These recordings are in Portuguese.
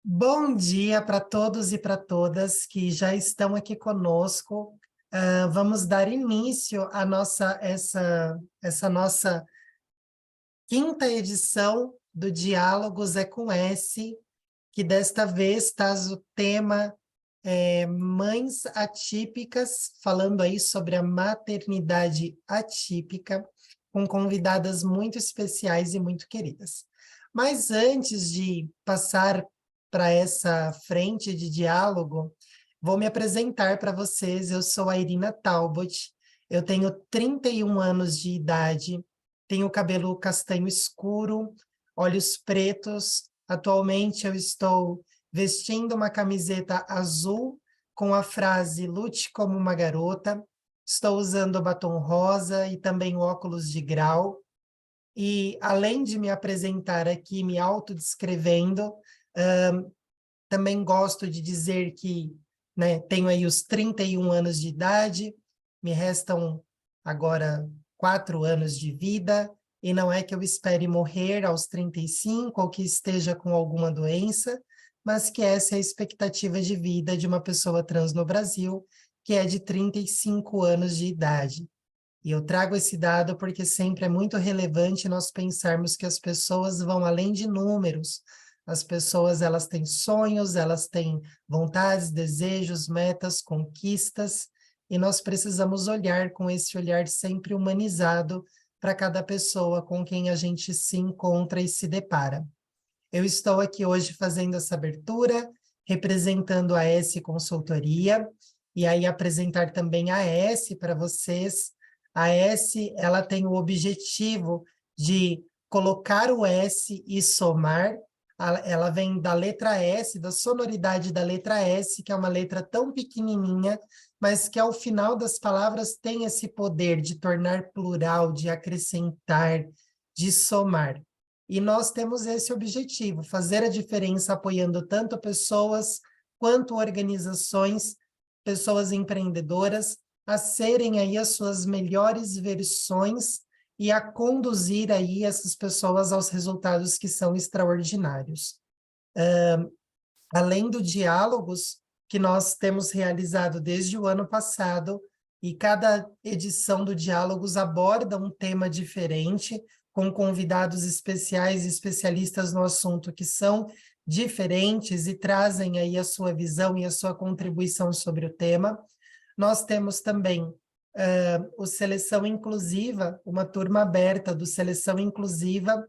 Bom dia para todos e para todas que já estão aqui conosco. Vamos dar início à essa nossa quinta edição do Diálogos é com S, que desta vez traz o tema Mães Atípicas, falando aí sobre a maternidade atípica, com convidadas muito especiais e muito queridas. Mas antes de passar para essa frente de diálogo, vou me apresentar para vocês. Eu sou a Irina Talbot, eu tenho 31 anos de idade, tenho cabelo castanho escuro, olhos pretos. Atualmente eu estou vestindo uma camiseta azul com a frase "Lute como uma garota". Estou usando batom rosa e também óculos de grau. E, além de me apresentar aqui, me autodescrevendo, também gosto de dizer que, né, tenho aí os 31 anos de idade, me restam agora 4 anos de vida, e não é que eu espere morrer aos 35 ou que esteja com alguma doença, mas que essa é a expectativa de vida de uma pessoa trans no Brasil, que é de 35 anos de idade. E eu trago esse dado porque sempre é muito relevante nós pensarmos que as pessoas vão além de números. As pessoas, elas têm sonhos, elas têm vontades, desejos, metas, conquistas, e nós precisamos olhar com esse olhar sempre humanizado para cada pessoa com quem a gente se encontra e se depara. Eu estou aqui hoje fazendo essa abertura, representando a S Consultoria, e aí apresentar também a S para vocês. A S, ela tem o objetivo de colocar o S e somar. Ela vem da letra S, da sonoridade da letra S, que é uma letra tão pequenininha, mas que ao final das palavras tem esse poder de tornar plural, de acrescentar, de somar. E nós temos esse objetivo, fazer a diferença apoiando tanto pessoas quanto organizações, pessoas empreendedoras, a serem aí as suas melhores versões e a conduzir aí essas pessoas aos resultados que são extraordinários. Além do diálogos que nós temos realizado desde o ano passado, e cada edição do Diálogos aborda um tema diferente, com convidados especiais e especialistas no assunto que são diferentes e trazem aí a sua visão e a sua contribuição sobre o tema. Nós temos também o Seleção Inclusiva, uma turma aberta do Seleção Inclusiva,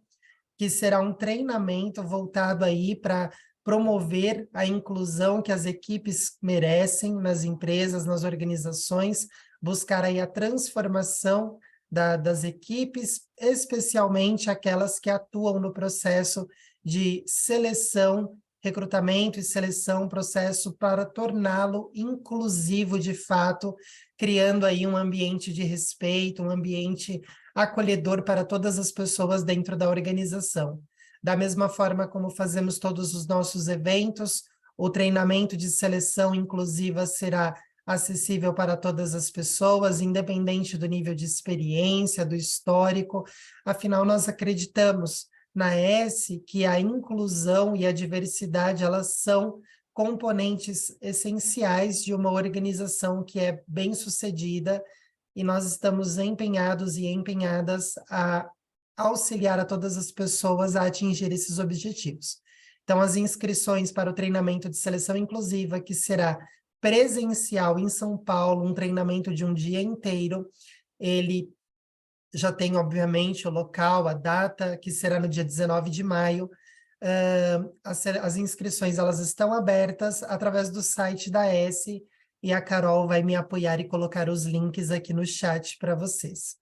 que será um treinamento voltado aí para promover a inclusão que as equipes merecem nas empresas, nas organizações, buscar aí a transformação das equipes, especialmente aquelas que atuam no processo de seleção, recrutamento e seleção, processo para torná-lo inclusivo de fato, criando aí um ambiente de respeito, um ambiente acolhedor para todas as pessoas dentro da organização. Da mesma forma como fazemos todos os nossos eventos, o treinamento de seleção inclusiva será acessível para todas as pessoas, independente do nível de experiência, do histórico. Afinal, nós acreditamos na S que a inclusão e a diversidade, elas são componentes essenciais de uma organização que é bem-sucedida, e nós estamos empenhados e empenhadas a auxiliar a todas as pessoas a atingir esses objetivos. Então, as inscrições para o treinamento de seleção inclusiva, que será presencial em São Paulo, um treinamento de um dia inteiro, ele já tem, obviamente, o local, a data, que será no dia 19 de maio. As inscrições, elas estão abertas através do site da S, e a Carol vai me apoiar e colocar os links aqui no chat para vocês.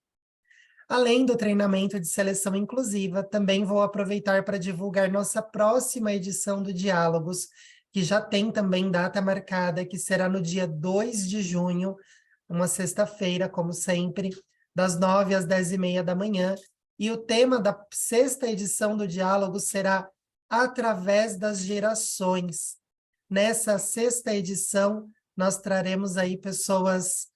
Além do treinamento de seleção inclusiva, também vou aproveitar para divulgar nossa próxima edição do Diálogos, que já tem também data marcada, que será no dia 2 de junho, uma sexta-feira, como sempre, das 9 às 10h30 da manhã. E o tema da sexta edição do Diálogo será Através das Gerações. Nessa sexta edição, nós traremos aí pessoas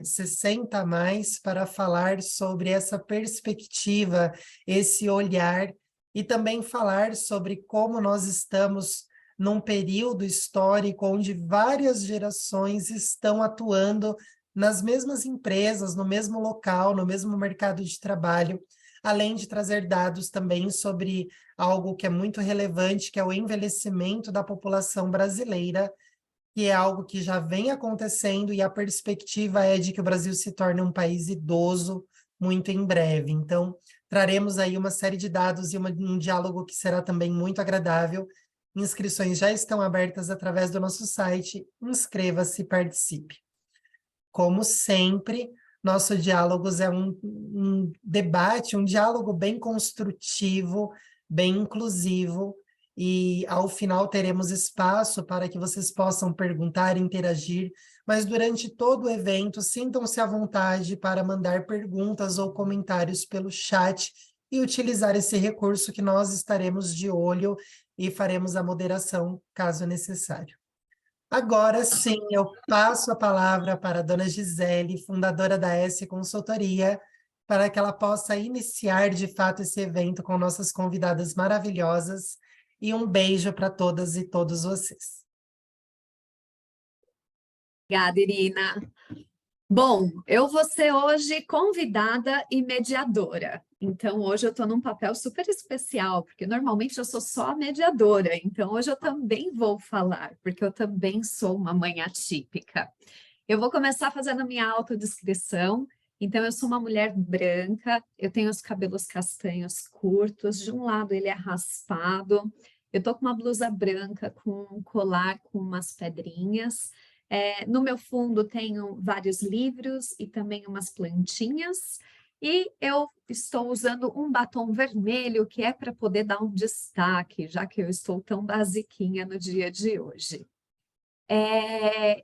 60 a mais para falar sobre essa perspectiva, esse olhar, e também falar sobre como nós estamos num período histórico onde várias gerações estão atuando nas mesmas empresas, no mesmo local, no mesmo mercado de trabalho, além de trazer dados também sobre algo que é muito relevante, que é o envelhecimento da população brasileira, que é algo que já vem acontecendo e a perspectiva é de que o Brasil se torne um país idoso muito em breve. Então, traremos aí uma série de dados e um diálogo que será também muito agradável. Inscrições já estão abertas através do nosso site. Inscreva-se, participe. Como sempre, nosso Diálogos é um debate, um diálogo bem construtivo, bem inclusivo, e ao final teremos espaço para que vocês possam perguntar, interagir, mas durante todo o evento, sintam-se à vontade para mandar perguntas ou comentários pelo chat e utilizar esse recurso que nós estaremos de olho e faremos a moderação caso necessário. Agora sim, eu passo a palavra para a dona Gisele, fundadora da S Consultoria, para que ela possa iniciar de fato esse evento com nossas convidadas maravilhosas. E um beijo para todas e todos vocês. Obrigada, Irina. Bom, eu vou ser hoje convidada e mediadora. Então, hoje eu estou num papel super especial, porque normalmente eu sou só mediadora. Então, hoje eu também vou falar, porque eu também sou uma mãe atípica. Eu vou começar fazendo a minha autodescrição. Então, eu sou uma mulher branca, eu tenho os cabelos castanhos curtos, de um lado ele é raspado, eu estou com uma blusa branca com um colar com umas pedrinhas. No meu fundo tenho vários livros e também umas plantinhas. E eu estou usando um batom vermelho que é para poder dar um destaque, já que eu estou tão basiquinha no dia de hoje.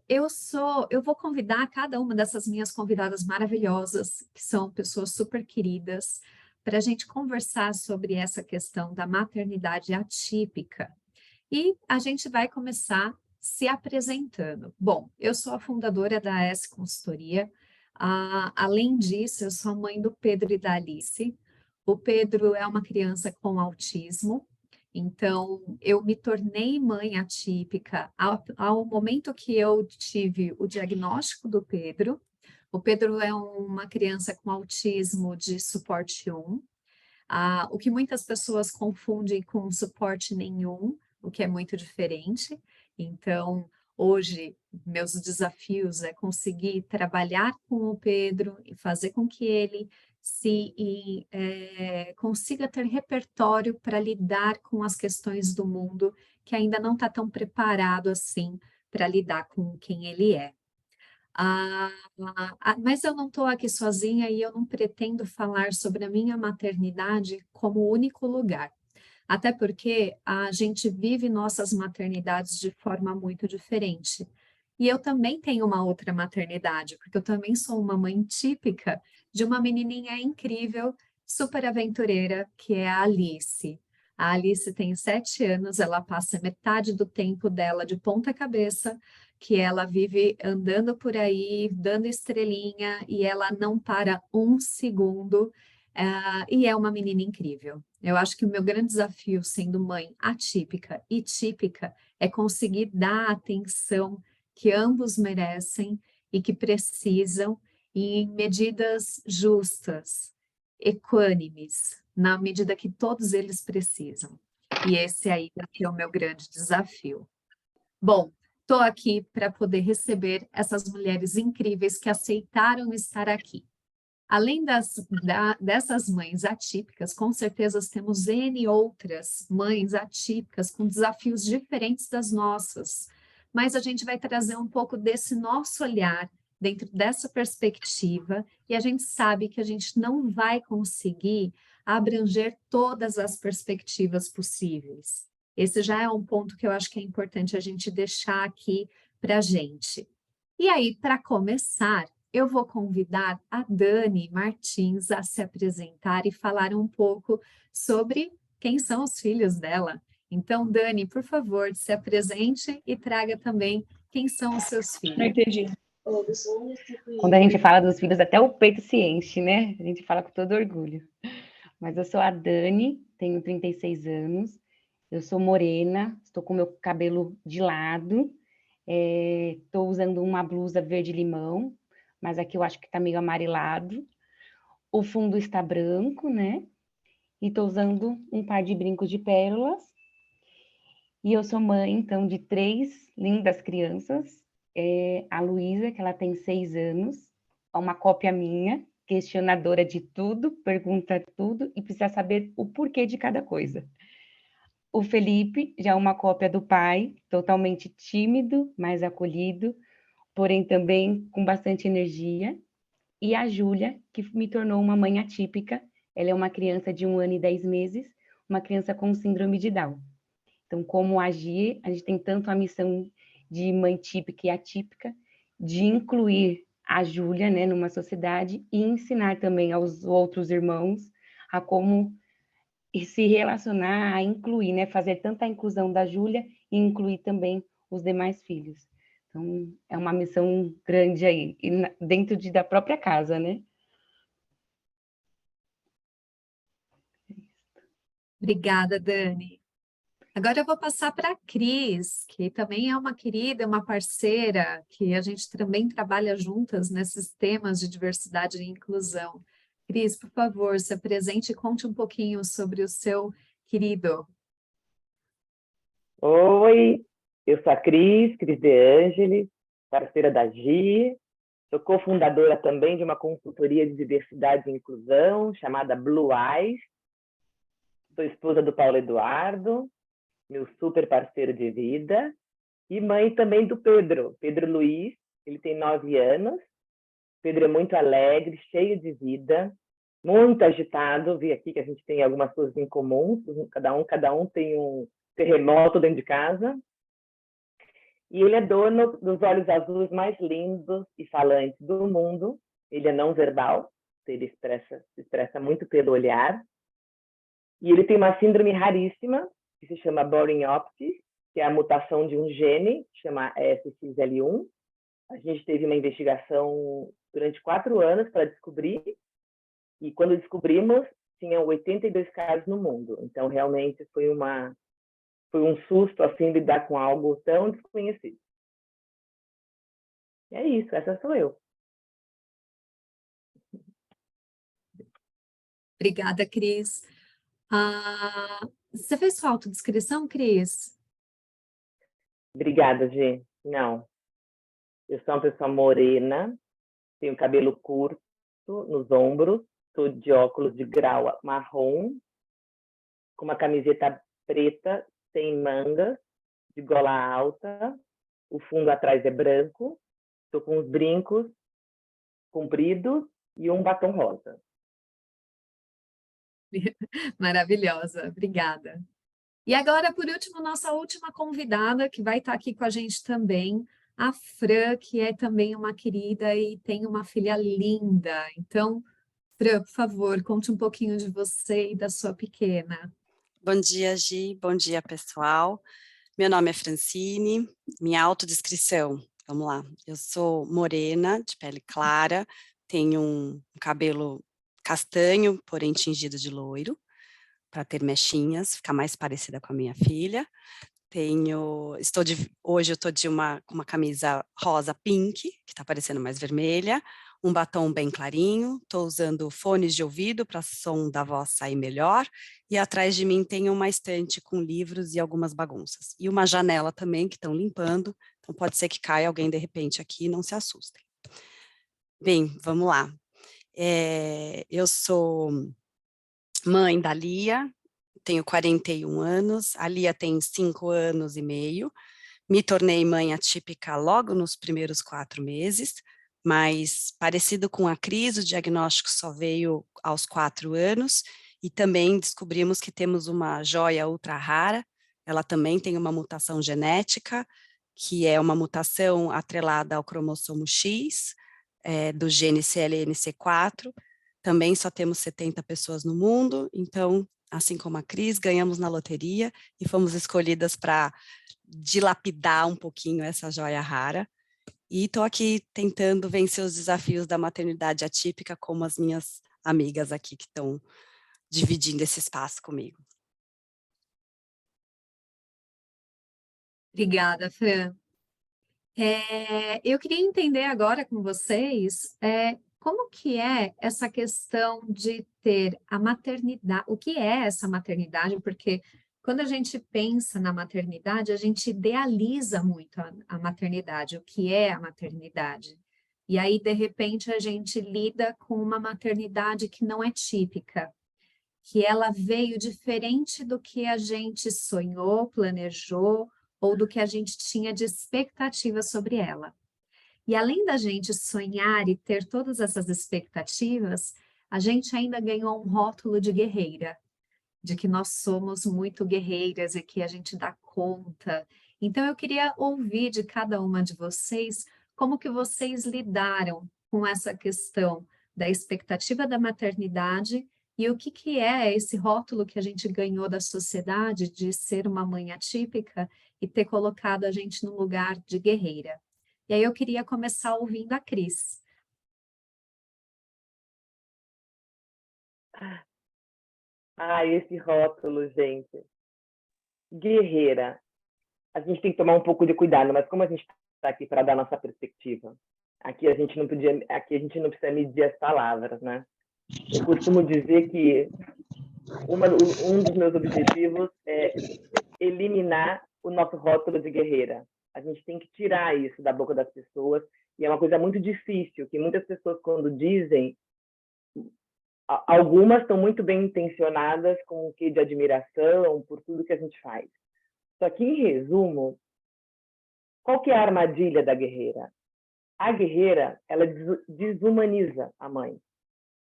Eu vou convidar cada uma dessas minhas convidadas maravilhosas, que são pessoas super queridas, para a gente conversar sobre essa questão da maternidade atípica. E a gente vai começar se apresentando. Bom, eu sou a fundadora da S Consultoria. Além disso, eu sou a mãe do Pedro e da Alice. O Pedro é uma criança com autismo. Então, eu me tornei mãe atípica ao momento que eu tive o diagnóstico do Pedro. O Pedro é uma criança com autismo de suporte 1. O que muitas pessoas confundem com suporte nenhum, o que é muito diferente. Então, hoje, meus desafios é conseguir trabalhar com o Pedro e fazer com que ele consiga ter repertório para lidar com as questões do mundo, que ainda não está tão preparado assim para lidar com quem ele é. Mas eu não estou aqui sozinha e eu não pretendo falar sobre a minha maternidade como único lugar. Até porque a gente vive nossas maternidades de forma muito diferente. E eu também tenho uma outra maternidade, porque eu também sou uma mãe típica de uma menininha incrível, super aventureira, que é a Alice. A Alice tem 7 anos, ela passa metade do tempo dela de ponta cabeça, que ela vive andando por aí, dando estrelinha, e ela não para um segundo, e é uma menina incrível. Eu acho que o meu grande desafio, sendo mãe atípica e típica, é conseguir dar a atenção que ambos merecem e que precisam, em medidas justas, equânimes, na medida que todos eles precisam. E esse aí é o meu grande desafio. Bom, estou aqui para poder receber essas mulheres incríveis que aceitaram estar aqui. Além dessas mães atípicas, com certeza temos N outras mães atípicas com desafios diferentes das nossas, mas a gente vai trazer um pouco desse nosso olhar dentro dessa perspectiva e a gente sabe que a gente não vai conseguir abranger todas as perspectivas possíveis. Esse já é um ponto que eu acho que é importante a gente deixar aqui para a gente. E aí, para começar, eu vou convidar a Dani Martins a se apresentar e falar um pouco sobre quem são os filhos dela. Então, Dani, por favor, se apresente e traga também quem são os seus filhos. Não entendi. Quando a gente fala dos filhos, até o peito se enche, né? A gente fala com todo orgulho. Mas eu sou a Dani, tenho 36 anos, Eu sou morena, estou com meu cabelo de lado, estou usando uma blusa verde-limão, mas aqui eu acho que está meio amarelado. O fundo está branco, né? E estou usando um par de brincos de pérolas. E eu sou mãe, então, de 3 lindas crianças. A Luísa, que ela tem 6 anos, é uma cópia minha, questionadora de tudo, pergunta tudo e precisa saber o porquê de cada coisa. O Felipe, já é uma cópia do pai, totalmente tímido, mais acolhido, porém também com bastante energia. E a Júlia, que me tornou uma mãe atípica. Ela é uma criança de 1 ano e 10 meses, uma criança com síndrome de Down. Então, como agir, a gente tem tanto a missão de mãe típica e atípica, de incluir a Júlia, né, numa sociedade e ensinar também aos outros irmãos a como se relacionar, a incluir, né, fazer tanta a inclusão da Júlia e incluir também os demais filhos. Então, é uma missão grande aí, e dentro da própria casa, né? Obrigada, Dani. Agora eu vou passar para a Cris, que também é uma querida, uma parceira, que a gente também trabalha juntas nesses temas de diversidade e inclusão. Cris, por favor, se apresente e conte um pouquinho sobre o seu querido. Oi, eu sou a Cris De Angelis, parceira da Gi, sou cofundadora também de uma consultoria de diversidade e inclusão chamada Blue Eyes, sou esposa do Paulo Eduardo, meu super parceiro de vida, e mãe também do Pedro Luiz, ele tem 9 anos, Pedro é muito alegre, cheio de vida, muito agitado, vi aqui que a gente tem algumas coisas em comum, cada um tem um terremoto dentro de casa, e ele é dono dos olhos azuis mais lindos e falantes do mundo. Ele é não verbal, ele se expressa muito pelo olhar. E ele tem uma síndrome raríssima, que se chama Boring-Optis, que é a mutação de um gene, que chama SXL1. A gente teve uma investigação durante 4 anos para descobrir, e quando descobrimos, tinham 82 casos no mundo. Então, realmente, foi um susto, assim, lidar com algo tão desconhecido. E é isso, essa sou eu. Obrigada, Cris. Você fez sua autodescrição, Cris? Obrigada, Gê. Não, eu sou uma pessoa morena, tenho cabelo curto nos ombros, estou de óculos de grau marrom, com uma camiseta preta, sem mangas, de gola alta, o fundo atrás é branco, estou com os brincos compridos e um batom rosa. Maravilhosa, obrigada. E agora, por último, nossa última convidada, que vai estar aqui com a gente também, a Fran, que é também uma querida e tem uma filha linda. Então, Fran, por favor, conte um pouquinho de você e da sua pequena. Bom dia, Gi. Bom dia, pessoal. Meu nome é Francine. Minha autodescrição, vamos lá. Eu sou morena, de pele clara, tenho um cabelo castanho, porém tingido de loiro, para ter mechinhas, ficar mais parecida com a minha filha. Hoje eu estou de uma camisa rosa pink, que está parecendo mais vermelha, um batom bem clarinho, estou usando fones de ouvido para o som da voz sair melhor, e atrás de mim tem uma estante com livros e algumas bagunças. E uma janela também que estão limpando, então pode ser que caia alguém de repente aqui, não se assustem. Bem, vamos lá. Eu sou mãe da Lia, tenho 41 anos, a Lia tem 5 anos e meio, me tornei mãe atípica logo nos primeiros 4 meses, mas parecido com a Cris, o diagnóstico só veio aos 4 anos, e também descobrimos que temos uma joia ultra rara, ela também tem uma mutação genética, que é uma mutação atrelada ao cromossomo X, do gene CLNC4, também só temos 70 pessoas no mundo, então, assim como a Cris, ganhamos na loteria e fomos escolhidas para dilapidar um pouquinho essa joia rara. E estou aqui tentando vencer os desafios da maternidade atípica, como as minhas amigas aqui que estão dividindo esse espaço comigo. Obrigada, Fran. Eu queria entender agora com vocês como que é essa questão de ter a maternidade, o que é essa maternidade, porque quando a gente pensa na maternidade, a gente idealiza muito a maternidade, o que é a maternidade. E aí, de repente, a gente lida com uma maternidade que não é típica, que ela veio diferente do que a gente sonhou, planejou, ou do que a gente tinha de expectativa sobre ela. E além da gente sonhar e ter todas essas expectativas, a gente ainda ganhou um rótulo de guerreira, de que nós somos muito guerreiras e que a gente dá conta. Então eu queria ouvir de cada uma de vocês como que vocês lidaram com essa questão da expectativa da maternidade e o que que é esse rótulo que a gente ganhou da sociedade de ser uma mãe atípica e ter colocado a gente num lugar de guerreira. E aí eu queria começar ouvindo a Cris. Esse rótulo, gente. Guerreira. A gente tem que tomar um pouco de cuidado, mas como a gente está aqui para dar nossa perspectiva, aqui a gente não precisa medir as palavras, né? Eu costumo dizer que um dos meus objetivos é eliminar o nosso rótulo de guerreira. A gente tem que tirar isso da boca das pessoas, e é uma coisa muito difícil, que muitas pessoas, quando dizem, algumas estão muito bem intencionadas, com o quê de admiração por tudo que a gente faz. Só que, em resumo, qual que é a armadilha da guerreira? A guerreira, ela desumaniza a mãe.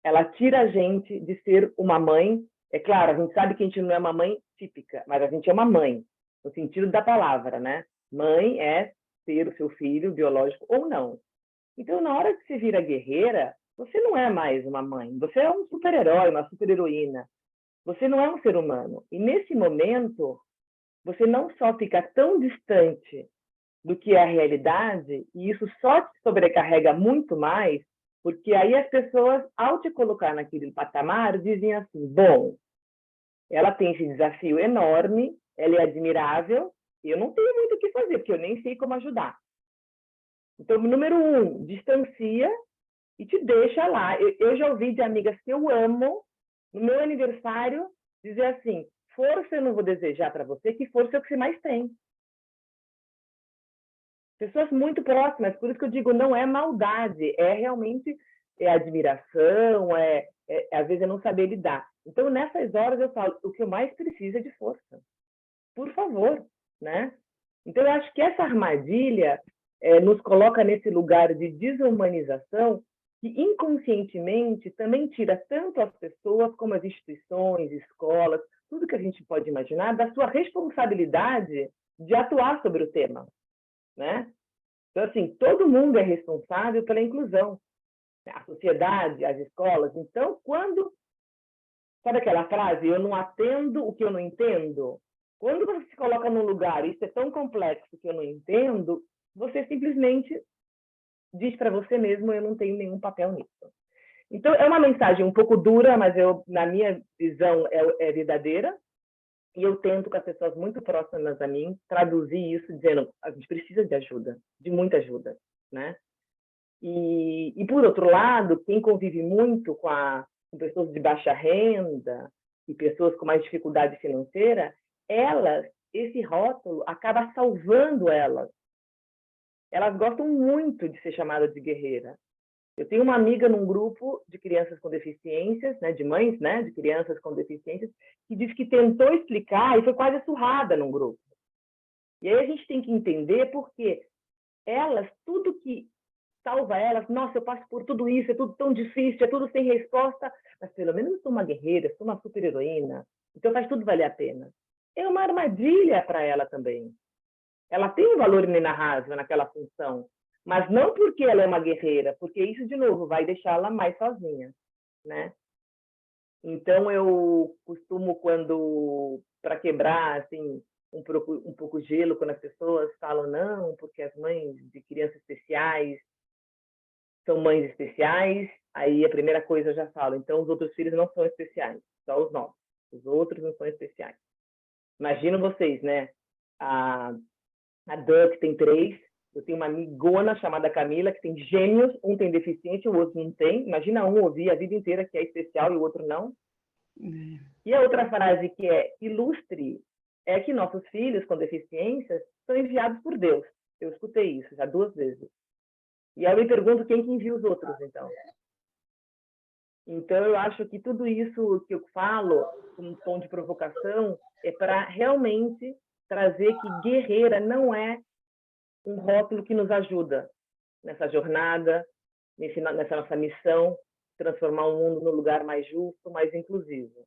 Ela tira a gente de ser uma mãe. É claro, a gente sabe que a gente não é uma mãe típica, mas a gente é uma mãe, no sentido da palavra, né? Mãe é ter o seu filho biológico ou não. Então, na hora que você vira guerreira, você não é mais uma mãe. Você é um super-herói, uma super-heroína. Você não é um ser humano. E, nesse momento, você não só fica tão distante do que é a realidade, e isso só te sobrecarrega muito mais, porque aí as pessoas, ao te colocar naquele patamar, dizem assim, bom, ela tem esse desafio enorme, ela é admirável, eu não tenho muito o que fazer, porque eu nem sei como ajudar. Então, número 1, distancia e te deixa lá. Eu já ouvi de amigas que eu amo, no meu aniversário, dizer assim, força eu não vou desejar para você, que força é o que você mais tem. Pessoas muito próximas, por isso que eu digo, não é maldade, é realmente admiração, às vezes é não saber lidar. Então, nessas horas eu falo, o que eu mais preciso é de força. Por favor, né? Então, eu acho que essa armadilha nos coloca nesse lugar de desumanização que inconscientemente também tira tanto as pessoas como as instituições, escolas, tudo que a gente pode imaginar, da sua responsabilidade de atuar sobre o tema. Né? Então, assim, todo mundo é responsável pela inclusão. A sociedade, as escolas. Então, quando... Sabe aquela frase, eu não atendo o que eu não entendo? Quando você se coloca num lugar, isso é tão complexo que eu não entendo, você simplesmente diz para você mesmo, eu não tenho nenhum papel nisso. Então, é uma mensagem um pouco dura, mas na minha visão, é verdadeira. E eu tento, com as pessoas muito próximas a mim, traduzir isso dizendo, a gente precisa de ajuda, de muita ajuda, né? E por outro lado, quem convive muito com pessoas de baixa renda e pessoas com mais dificuldade financeira, esse rótulo acaba salvando elas. Elas gostam muito de ser chamadas de guerreira. Eu tenho uma amiga num grupo de crianças com deficiências, né, de mães, né, de crianças com deficiências, que disse que tentou explicar e foi quase surrada num grupo. E aí a gente tem que entender porque tudo que salva elas, nossa, eu passo por tudo isso, é tudo tão difícil, é tudo sem resposta, mas pelo menos eu sou uma guerreira, sou uma super-heroína, então faz tudo valer a pena. É uma armadilha para ela também. Ela tem um valor inenarrável naquela função, mas não porque ela é uma guerreira, porque isso, de novo, vai deixá-la mais sozinha, né? Então, eu costumo, para quebrar, assim, um pouco gelo, quando as pessoas falam, não, porque as mães de crianças especiais são mães especiais, aí a primeira coisa eu já falo, então os outros filhos não são especiais, só os nossos. Os outros não são especiais. Imagina vocês, né? a Dan, que tem 3, eu tenho uma amigona chamada Camila, que tem gêmeos, um tem deficiência, o outro não tem. Imagina um ouvir a vida inteira que é especial e o outro não. E a outra frase que é ilustre é que nossos filhos com deficiências são enviados por Deus. Eu escutei isso já 2 vezes. E aí eu me pergunto quem que envia os outros, então. Então, eu acho que tudo isso que eu falo, como um tom de provocação, é para realmente trazer que guerreira não é um rótulo que nos ajuda nessa jornada, nessa nossa missão, transformar o mundo num lugar mais justo, mais inclusivo.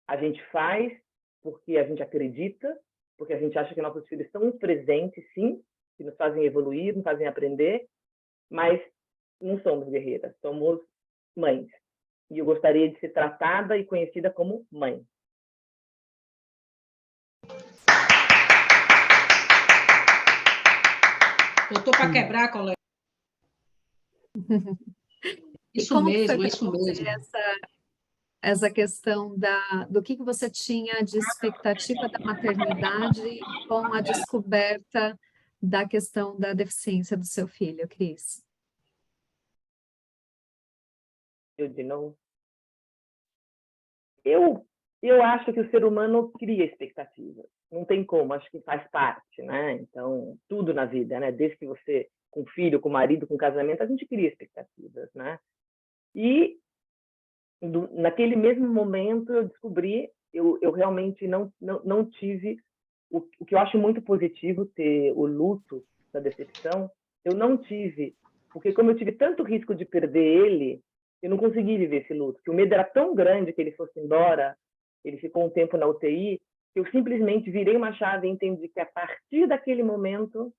A gente faz porque a gente acredita, porque a gente acha que nossos filhos são um presente, sim, que nos fazem evoluir, nos fazem aprender, mas não somos guerreiras, somos mães. E eu gostaria de ser tratada e conhecida como mãe. Botou para quebrar, colega. Isso mesmo, é isso mesmo. Essa questão do que você tinha de expectativa da maternidade com a descoberta da questão da deficiência do seu filho, Cris? Eu de novo. Eu acho que o ser humano cria expectativas. Não tem como, acho que faz parte, né? Então, tudo na vida, né? Desde que você, com filho, com marido, com casamento, a gente cria expectativas, né? E naquele mesmo momento eu descobri, eu realmente não tive o que eu acho muito positivo, ter o luto da decepção, eu não tive, porque como eu tive tanto risco de perder ele, eu não consegui viver esse luto, que o medo era tão grande que ele fosse embora, ele ficou um tempo na UTI, que eu simplesmente virei uma chave e entendi que a partir daquele momento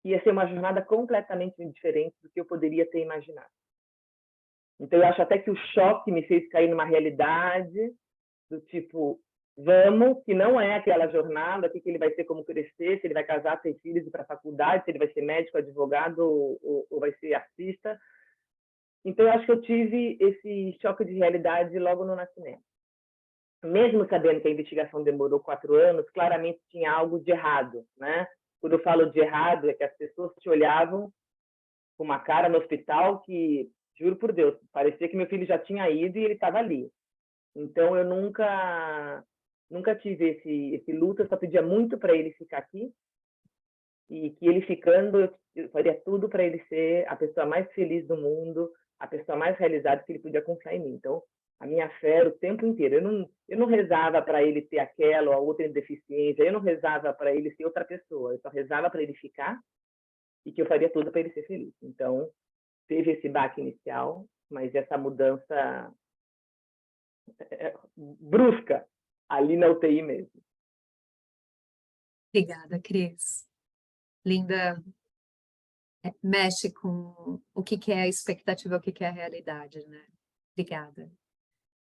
ia ser uma jornada completamente diferente do que eu poderia ter imaginado. Então, eu acho até que o choque me fez cair numa realidade do tipo, vamos, que não é aquela jornada, o que ele vai ser, como crescer, se ele vai casar, ter filhos, ir para a faculdade, se ele vai ser médico, advogado ou vai ser artista. Então, eu acho que eu tive esse choque de realidade logo no nascimento. Mesmo sabendo que a investigação demorou 4 anos, claramente tinha algo de errado, né? Quando eu falo de errado, é que as pessoas te olhavam com uma cara no hospital que, juro por Deus, parecia que meu filho já tinha ido e ele estava ali. Então, eu nunca tive esse luto, eu só pedia muito para ele ficar aqui, e que ele ficando, eu faria tudo para ele ser a pessoa mais feliz do mundo, a pessoa mais realizada, que ele podia confiar em mim. Então, a minha fé era o tempo inteiro. Eu não rezava para ele ter aquela ou outra deficiência, eu não rezava para ele ser outra pessoa, eu só rezava para ele ficar e que eu faria tudo para ele ser feliz. Então, teve esse baque inicial, mas essa mudança brusca ali na UTI mesmo. Obrigada, Cris. Linda, mexe com o que é a expectativa, o que é a realidade, né? Obrigada.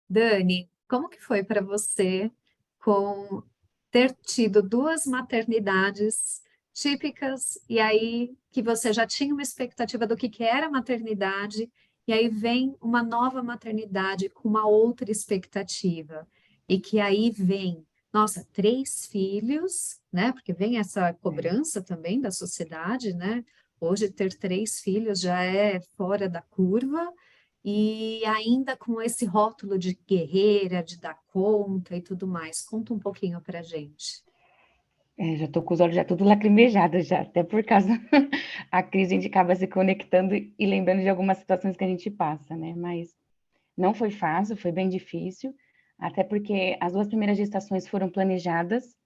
Dani, como que foi para você com ter tido 2 maternidades típicas e aí que você já tinha uma expectativa do que era a maternidade e aí vem uma nova maternidade com uma outra expectativa e que aí vem, nossa, 3 filhos, né? Porque vem essa cobrança também da sociedade, né? Hoje ter 3 filhos já é fora da curva. E ainda com esse rótulo de guerreira, de dar conta e tudo mais. Conta um pouquinho para a gente. Já estou com os olhos já tudo lacrimejados já, até por causa a crise a gente acaba se conectando e lembrando de algumas situações que a gente passa, né? Mas não foi fácil, foi bem difícil, até porque as 2 primeiras gestações foram planejadas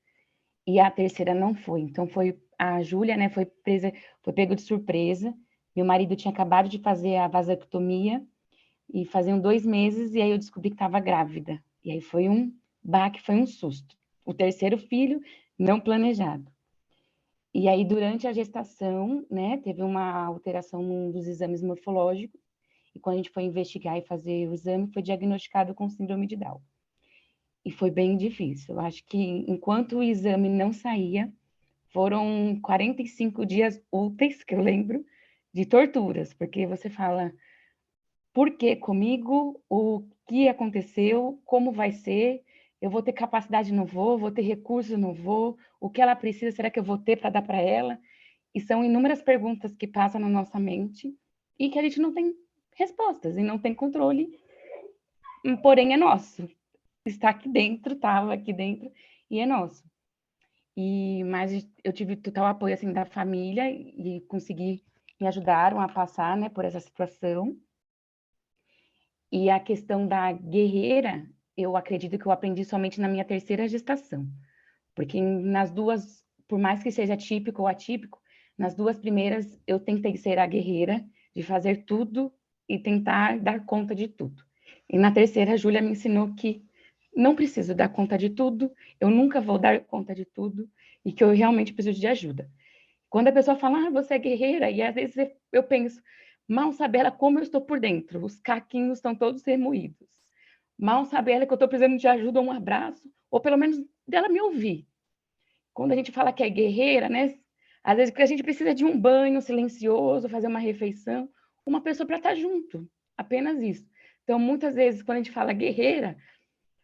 e a terceira não foi. Então foi a Júlia, né? Foi pego de surpresa. Meu marido tinha acabado de fazer a vasectomia e faziam 2 meses, e aí eu descobri que estava grávida. E aí foi um baque, foi um susto. O terceiro filho, não planejado. E aí, durante a gestação, né, teve uma alteração num dos exames morfológicos, e quando a gente foi investigar e fazer o exame, foi diagnosticado com síndrome de Down. E foi bem difícil. Eu acho que, enquanto o exame não saía, foram 45 dias úteis, que eu lembro, de torturas, porque você fala... Por que comigo? O que aconteceu? Como vai ser? Eu vou ter capacidade? Não vou. Vou ter recursos? Não vou. O que ela precisa, será que eu vou ter para dar para ela? E são inúmeras perguntas que passam na nossa mente e que a gente não tem respostas e não tem controle, porém é nosso. Está aqui dentro, estava aqui dentro e é nosso. Mas eu tive total apoio assim da família e me ajudaram a passar, né, por essa situação. E a questão da guerreira, eu acredito que eu aprendi somente na minha terceira gestação, porque nas duas, por mais que seja típico ou atípico, nas duas primeiras eu tentei ser a guerreira, de fazer tudo e tentar dar conta de tudo. E na terceira, a Júlia me ensinou que não preciso dar conta de tudo, eu nunca vou dar conta de tudo, e que eu realmente preciso de ajuda. Quando a pessoa fala, você é guerreira, e às vezes eu penso, mal sabe ela como eu estou por dentro, os caquinhos estão todos remoídos. Mal sabe ela que eu estou precisando de ajuda, um abraço, ou pelo menos dela me ouvir. Quando a gente fala que é guerreira, né? Às vezes a gente precisa de um banho silencioso, fazer uma refeição, uma pessoa para estar junto, apenas isso. Então, muitas vezes, quando a gente fala guerreira,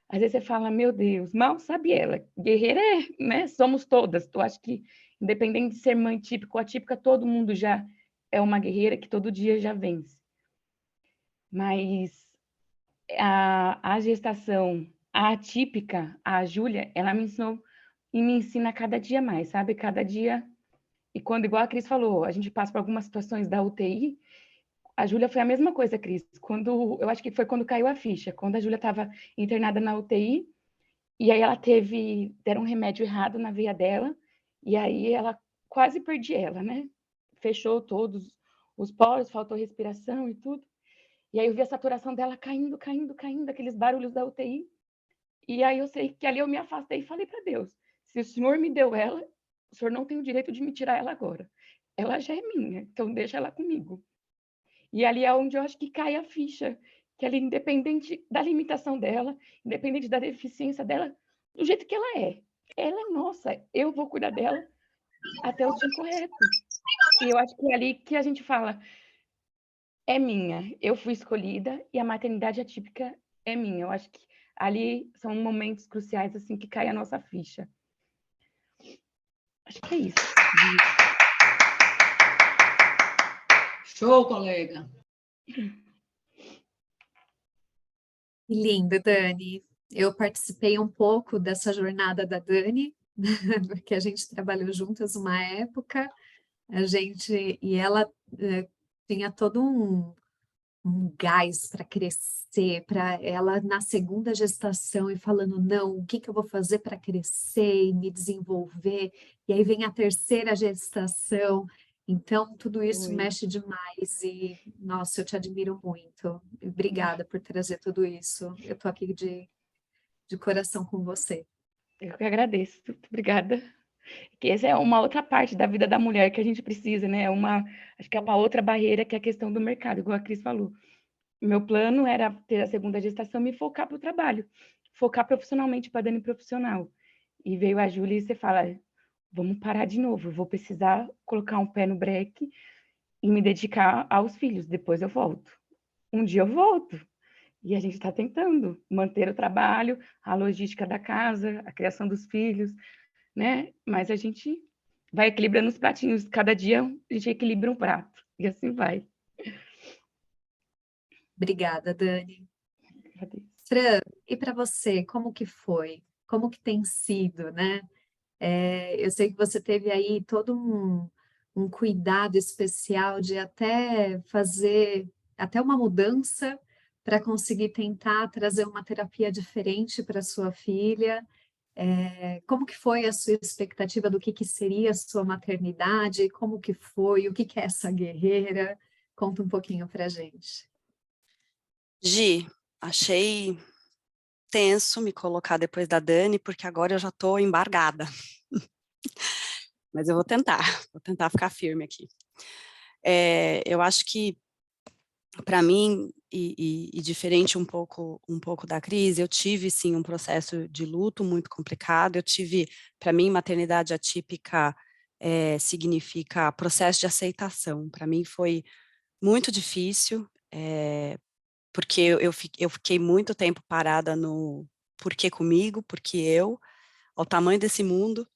às vezes você fala, meu Deus, mal sabe ela. Guerreira é, né? Somos todas. Eu acho que, independente de ser mãe típica ou atípica, todo mundo já é uma guerreira que todo dia já vence. Mas a gestação atípica, a Júlia, ela me ensinou e me ensina cada dia mais, sabe? Cada dia. E quando, igual a Cris falou, a gente passa por algumas situações da UTI, a Júlia foi a mesma coisa, Cris. Eu acho que foi quando caiu a ficha. Quando a Júlia estava internada na UTI, e aí deram um remédio errado na veia dela, e aí ela quase perdi ela, né? Fechou todos os poros, faltou respiração e tudo. E aí eu vi a saturação dela caindo, caindo, caindo, aqueles barulhos da UTI. E aí eu sei que ali eu me afastei e falei para Deus, se o Senhor me deu ela, o Senhor não tem o direito de me tirar ela agora. Ela já é minha, então deixa ela comigo. E ali é onde eu acho que cai a ficha, que ela, independente da limitação dela, independente da deficiência dela, do jeito que ela é nossa, eu vou cuidar dela até o tempo correto. E eu acho que é ali que a gente fala, é minha, eu fui escolhida e a maternidade atípica é minha. Eu acho que ali são momentos cruciais assim que cai a nossa ficha. Acho que é isso. Show, colega. Lindo, Dani. Eu participei um pouco dessa jornada da Dani, porque a gente trabalhou juntas uma época, e ela tinha todo um gás para crescer, para ela na segunda gestação e falando, não, o que que eu vou fazer para crescer e me desenvolver? E aí vem a terceira gestação, então tudo isso mexe demais e, nossa, eu te admiro muito. Obrigada por trazer tudo isso. Eu estou aqui de coração com você. Eu que agradeço, muito obrigada. Que essa é uma outra parte da vida da mulher que a gente precisa, né? Acho que é uma outra barreira que é a questão do mercado, igual a Cris falou. Meu plano era ter a segunda gestação e me focar para o trabalho, focar profissionalmente para Dani profissional. E veio a Júlia e você fala, vamos parar de novo, eu vou precisar colocar um pé no breque e me dedicar aos filhos, depois eu volto. Um dia eu volto. E a gente está tentando manter o trabalho, a logística da casa, a criação dos filhos, né? Mas a gente vai equilibrando os pratinhos. Cada dia a gente equilibra um prato. E assim vai. Obrigada, Dani. Fran, e para você, como que foi? Como que tem sido, né? Eu sei que você teve aí todo um cuidado especial de até fazer até uma mudança para conseguir tentar trazer uma terapia diferente para sua filha. Como que foi a sua expectativa do que seria a sua maternidade? Como que foi? O que é essa guerreira? Conta um pouquinho para a gente. Gi, achei tenso me colocar depois da Dani, porque agora eu já estou embargada. Mas eu vou tentar ficar firme aqui. Eu acho que, para mim, e diferente um pouco da crise, eu tive, sim, um processo de luto muito complicado. Para mim, maternidade atípica significa processo de aceitação. Para mim foi muito difícil, porque eu fiquei muito tempo parada no por que comigo, por que eu, ao tamanho desse mundo,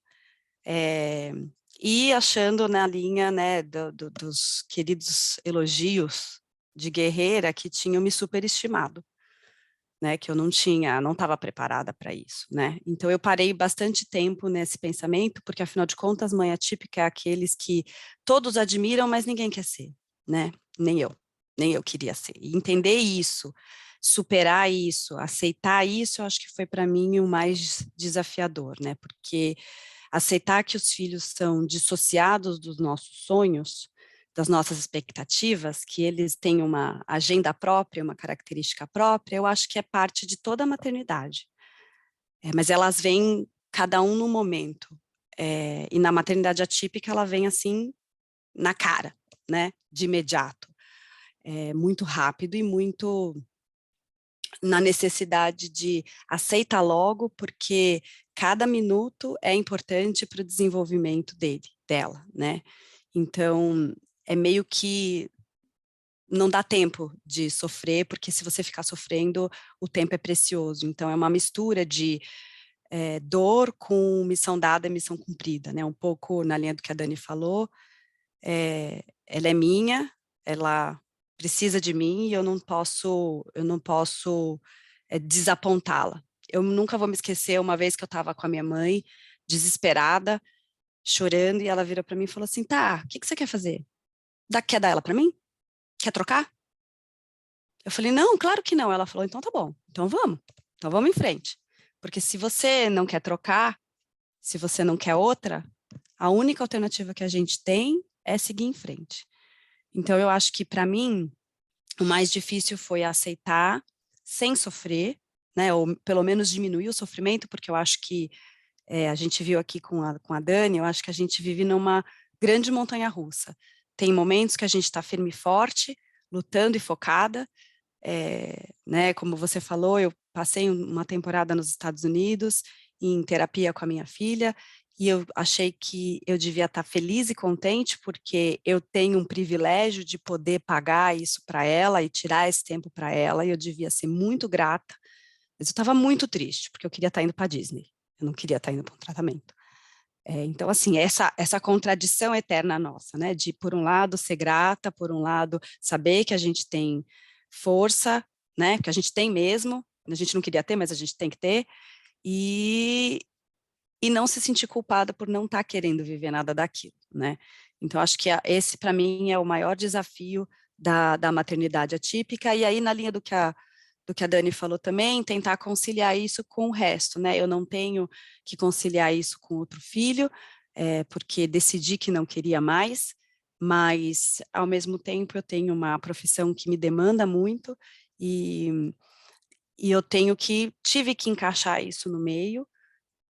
e achando na linha, né, dos queridos elogios de guerreira que tinham me superestimado, né, que eu não estava preparada para isso, né. Então eu parei bastante tempo nesse pensamento, porque afinal de contas, mãe atípica é aqueles que todos admiram, mas ninguém quer ser, né, nem eu queria ser. E entender isso, superar isso, aceitar isso, eu acho que foi para mim o mais desafiador, né, porque aceitar que os filhos são dissociados dos nossos sonhos, das nossas expectativas, que eles têm uma agenda própria, uma característica própria, eu acho que é parte de toda a maternidade. Mas elas vêm cada um no momento. E na maternidade atípica ela vem assim na cara, né, de imediato. Muito rápido e muito na necessidade de aceitar logo, porque cada minuto é importante para o desenvolvimento dela, né? Então, é meio que não dá tempo de sofrer, porque se você ficar sofrendo, o tempo é precioso. Então, é uma mistura de dor com missão dada e missão cumprida, né? Um pouco na linha do que a Dani falou, ela é minha, ela precisa de mim e eu não posso desapontá-la. Eu nunca vou me esquecer uma vez que eu estava com a minha mãe, desesperada, chorando, e ela virou para mim e falou assim, tá, o que você quer fazer? Quer dar ela para mim? Quer trocar? Eu falei, não, claro que não. Ela falou, então tá bom, então vamos em frente. Porque se você não quer trocar, se você não quer outra, a única alternativa que a gente tem é seguir em frente. Então, eu acho que, para mim, o mais difícil foi aceitar sem sofrer, né, ou pelo menos diminuir o sofrimento, porque eu acho que a gente viu aqui com a Dani, eu acho que a gente vive numa grande montanha-russa. Tem momentos que a gente está firme e forte, lutando e focada, né, como você falou, eu passei uma temporada nos Estados Unidos, em terapia com a minha filha, e eu achei que eu devia estar feliz e contente, porque eu tenho um privilégio de poder pagar isso para ela e tirar esse tempo para ela, e eu devia ser muito grata, mas eu estava muito triste, porque eu queria estar indo para a Disney, eu não queria estar indo para um tratamento. Então, assim, essa contradição eterna nossa, né, de, por um lado, ser grata, por um lado, saber que a gente tem força, né, que a gente tem mesmo, a gente não queria ter, mas a gente tem que ter, e não se sentir culpada por não estar querendo viver nada daquilo, né. Então, acho que esse, para mim, é o maior desafio da maternidade atípica, e aí, na linha do que a Dani falou também, tentar conciliar isso com o resto, né, eu não tenho que conciliar isso com outro filho, porque decidi que não queria mais, mas, ao mesmo tempo, eu tenho uma profissão que me demanda muito, e eu tive que encaixar isso no meio,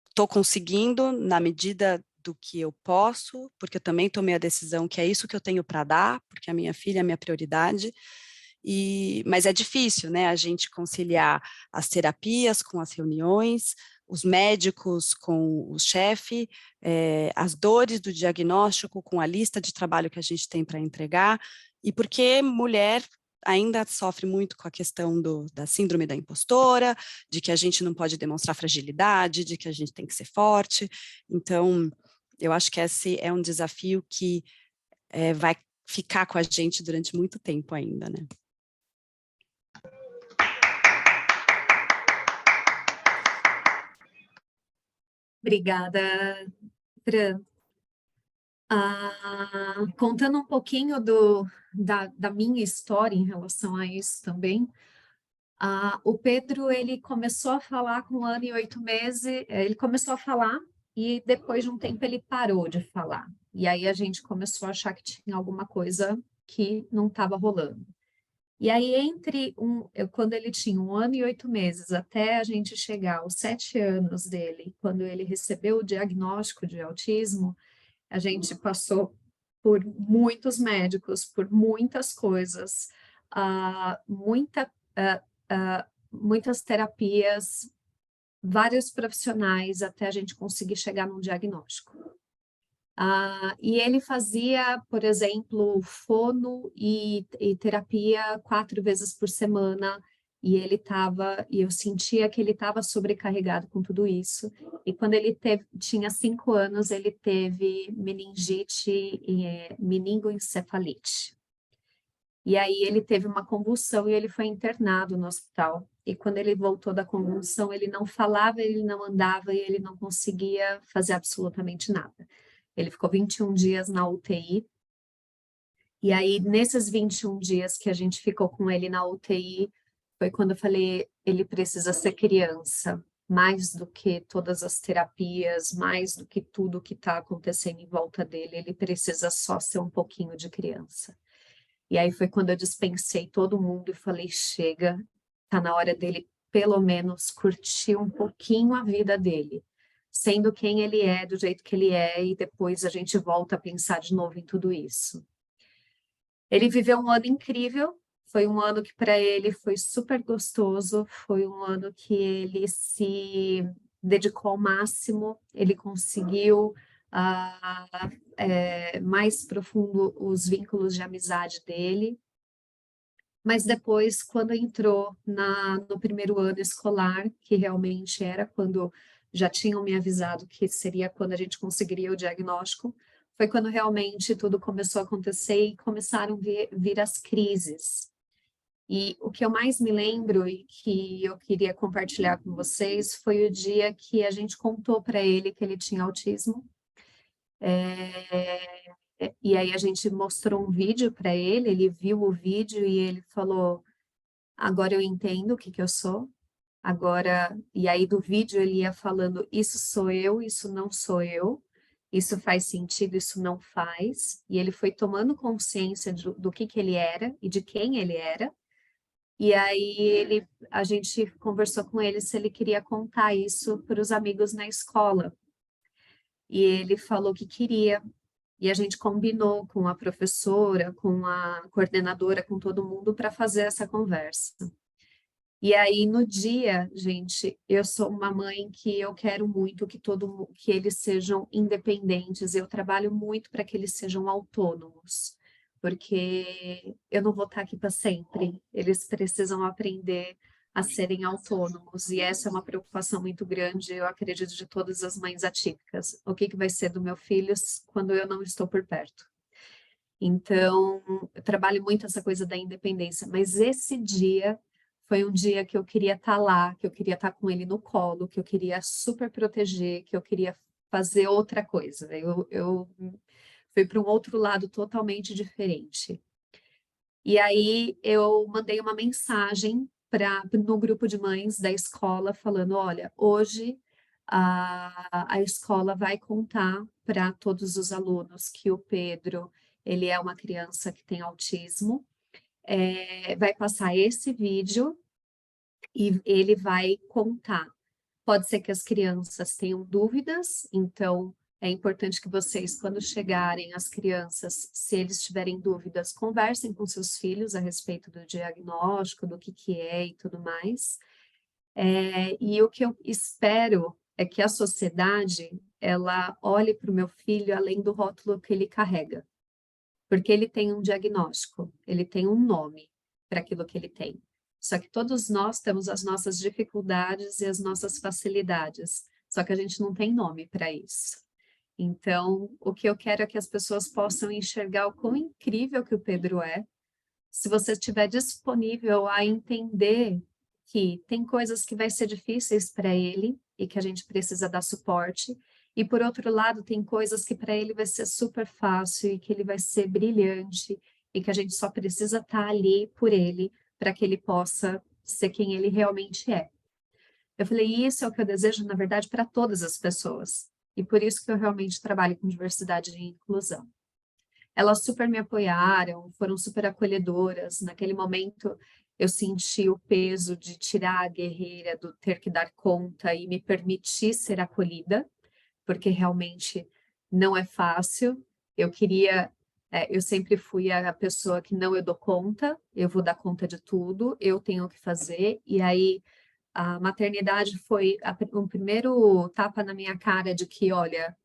estou conseguindo na medida do que eu posso, porque eu também tomei a decisão que é isso que eu tenho para dar, porque a minha filha é a minha prioridade, mas é difícil, né, a gente conciliar as terapias com as reuniões, os médicos com o chefe, as dores do diagnóstico com a lista de trabalho que a gente tem para entregar, e porque mulher ainda sofre muito com a questão da síndrome da impostora, de que a gente não pode demonstrar fragilidade, de que a gente tem que ser forte. Então, eu acho que esse é um desafio que vai ficar com a gente durante muito tempo ainda, né? Obrigada, Fran. Contando um pouquinho da minha história em relação a isso também, o Pedro, ele começou a falar com 1 ano e 8 meses, ele começou a falar e depois de um tempo ele parou de falar. E aí a gente começou a achar que tinha alguma coisa que não estava rolando. E aí, quando ele tinha 1 ano e 8 meses, até a gente chegar aos 7 anos dele, quando ele recebeu o diagnóstico de autismo, a gente passou por muitos médicos, por muitas coisas, muitas terapias, vários profissionais, até a gente conseguir chegar num diagnóstico. E ele fazia, por exemplo, fono e terapia 4 vezes por semana, e eu sentia que ele estava sobrecarregado com tudo isso. E quando ele tinha 5 anos, ele teve meningite e meningoencefalite. E aí ele teve uma convulsão e ele foi internado no hospital. E quando ele voltou da convulsão, ele não falava, ele não andava e ele não conseguia fazer absolutamente nada. Ele ficou 21 dias na UTI. E aí, nesses 21 dias que a gente ficou com ele na UTI, foi quando eu falei, ele precisa ser criança, mais do que todas as terapias, mais do que tudo que está acontecendo em volta dele, ele precisa só ser um pouquinho de criança. E aí foi quando eu dispensei todo mundo e falei, chega, tá na hora dele pelo menos curtir um pouquinho a vida dele, sendo quem ele é, do jeito que ele é, e depois a gente volta a pensar de novo em tudo isso. Ele viveu um ano incrível, foi um ano que para ele foi super gostoso, foi um ano que ele se dedicou ao máximo, ele conseguiu mais profundo os vínculos de amizade dele. Mas depois, quando entrou no primeiro ano escolar, que realmente era quando já tinham me avisado que seria quando a gente conseguiria o diagnóstico, foi quando realmente tudo começou a acontecer e começaram a vir as crises. E o que eu mais me lembro e que eu queria compartilhar com vocês foi o dia que a gente contou para ele que ele tinha autismo. E aí a gente mostrou um vídeo para ele, ele viu o vídeo e ele falou, agora eu entendo o que eu sou. Agora, e aí do vídeo ele ia falando, isso sou eu, isso não sou eu. Isso faz sentido, isso não faz. E ele foi tomando consciência do que ele era e de quem ele era. E aí a gente conversou com ele se ele queria contar isso para os amigos na escola. E ele falou que queria. E a gente combinou com a professora, com a coordenadora, com todo mundo para fazer essa conversa. E aí, no dia, gente, eu sou uma mãe que eu quero muito que eles sejam independentes. Eu trabalho muito para que eles sejam autônomos, porque eu não vou estar aqui para sempre. Eles precisam aprender a serem autônomos. E essa é uma preocupação muito grande, eu acredito, de todas as mães atípicas. O que vai ser do meu filho quando eu não estou por perto? Então, eu trabalho muito essa coisa da independência, mas esse dia foi um dia que eu queria estar lá, que eu queria estar com ele no colo, que eu queria super proteger, que eu queria fazer outra coisa. Eu fui para um outro lado totalmente diferente. E aí eu mandei uma mensagem no grupo de mães da escola falando, olha, hoje a escola vai contar para todos os alunos que o Pedro, ele é uma criança que tem autismo, vai passar esse vídeo e ele vai contar. Pode ser que as crianças tenham dúvidas, então é importante que vocês, quando chegarem as crianças, se eles tiverem dúvidas, conversem com seus filhos a respeito do diagnóstico, do que é e tudo mais. E o que eu espero é que a sociedade, ela olhe para o meu filho além do rótulo que ele carrega. Porque ele tem um diagnóstico, ele tem um nome para aquilo que ele tem. Só que todos nós temos as nossas dificuldades e as nossas facilidades, só que a gente não tem nome para isso. Então, o que eu quero é que as pessoas possam enxergar o quão incrível que o Pedro é, se você estiver disponível a entender que tem coisas que vai ser difíceis para ele e que a gente precisa dar suporte, e por outro lado, tem coisas que para ele vai ser super fácil e que ele vai ser brilhante e que a gente só precisa estar ali por ele para que ele possa ser quem ele realmente é. Eu falei, isso é o que eu desejo, na verdade, para todas as pessoas. E por isso que eu realmente trabalho com diversidade e inclusão. Elas super me apoiaram, foram super acolhedoras. Naquele momento, eu senti o peso de tirar a guerreira do ter que dar conta e me permitir ser acolhida, porque realmente não é fácil. Eu sempre fui a pessoa que não, eu dou conta, eu vou dar conta de tudo, eu tenho que fazer. E aí a maternidade foi um primeiro tapa na minha cara de que, olha,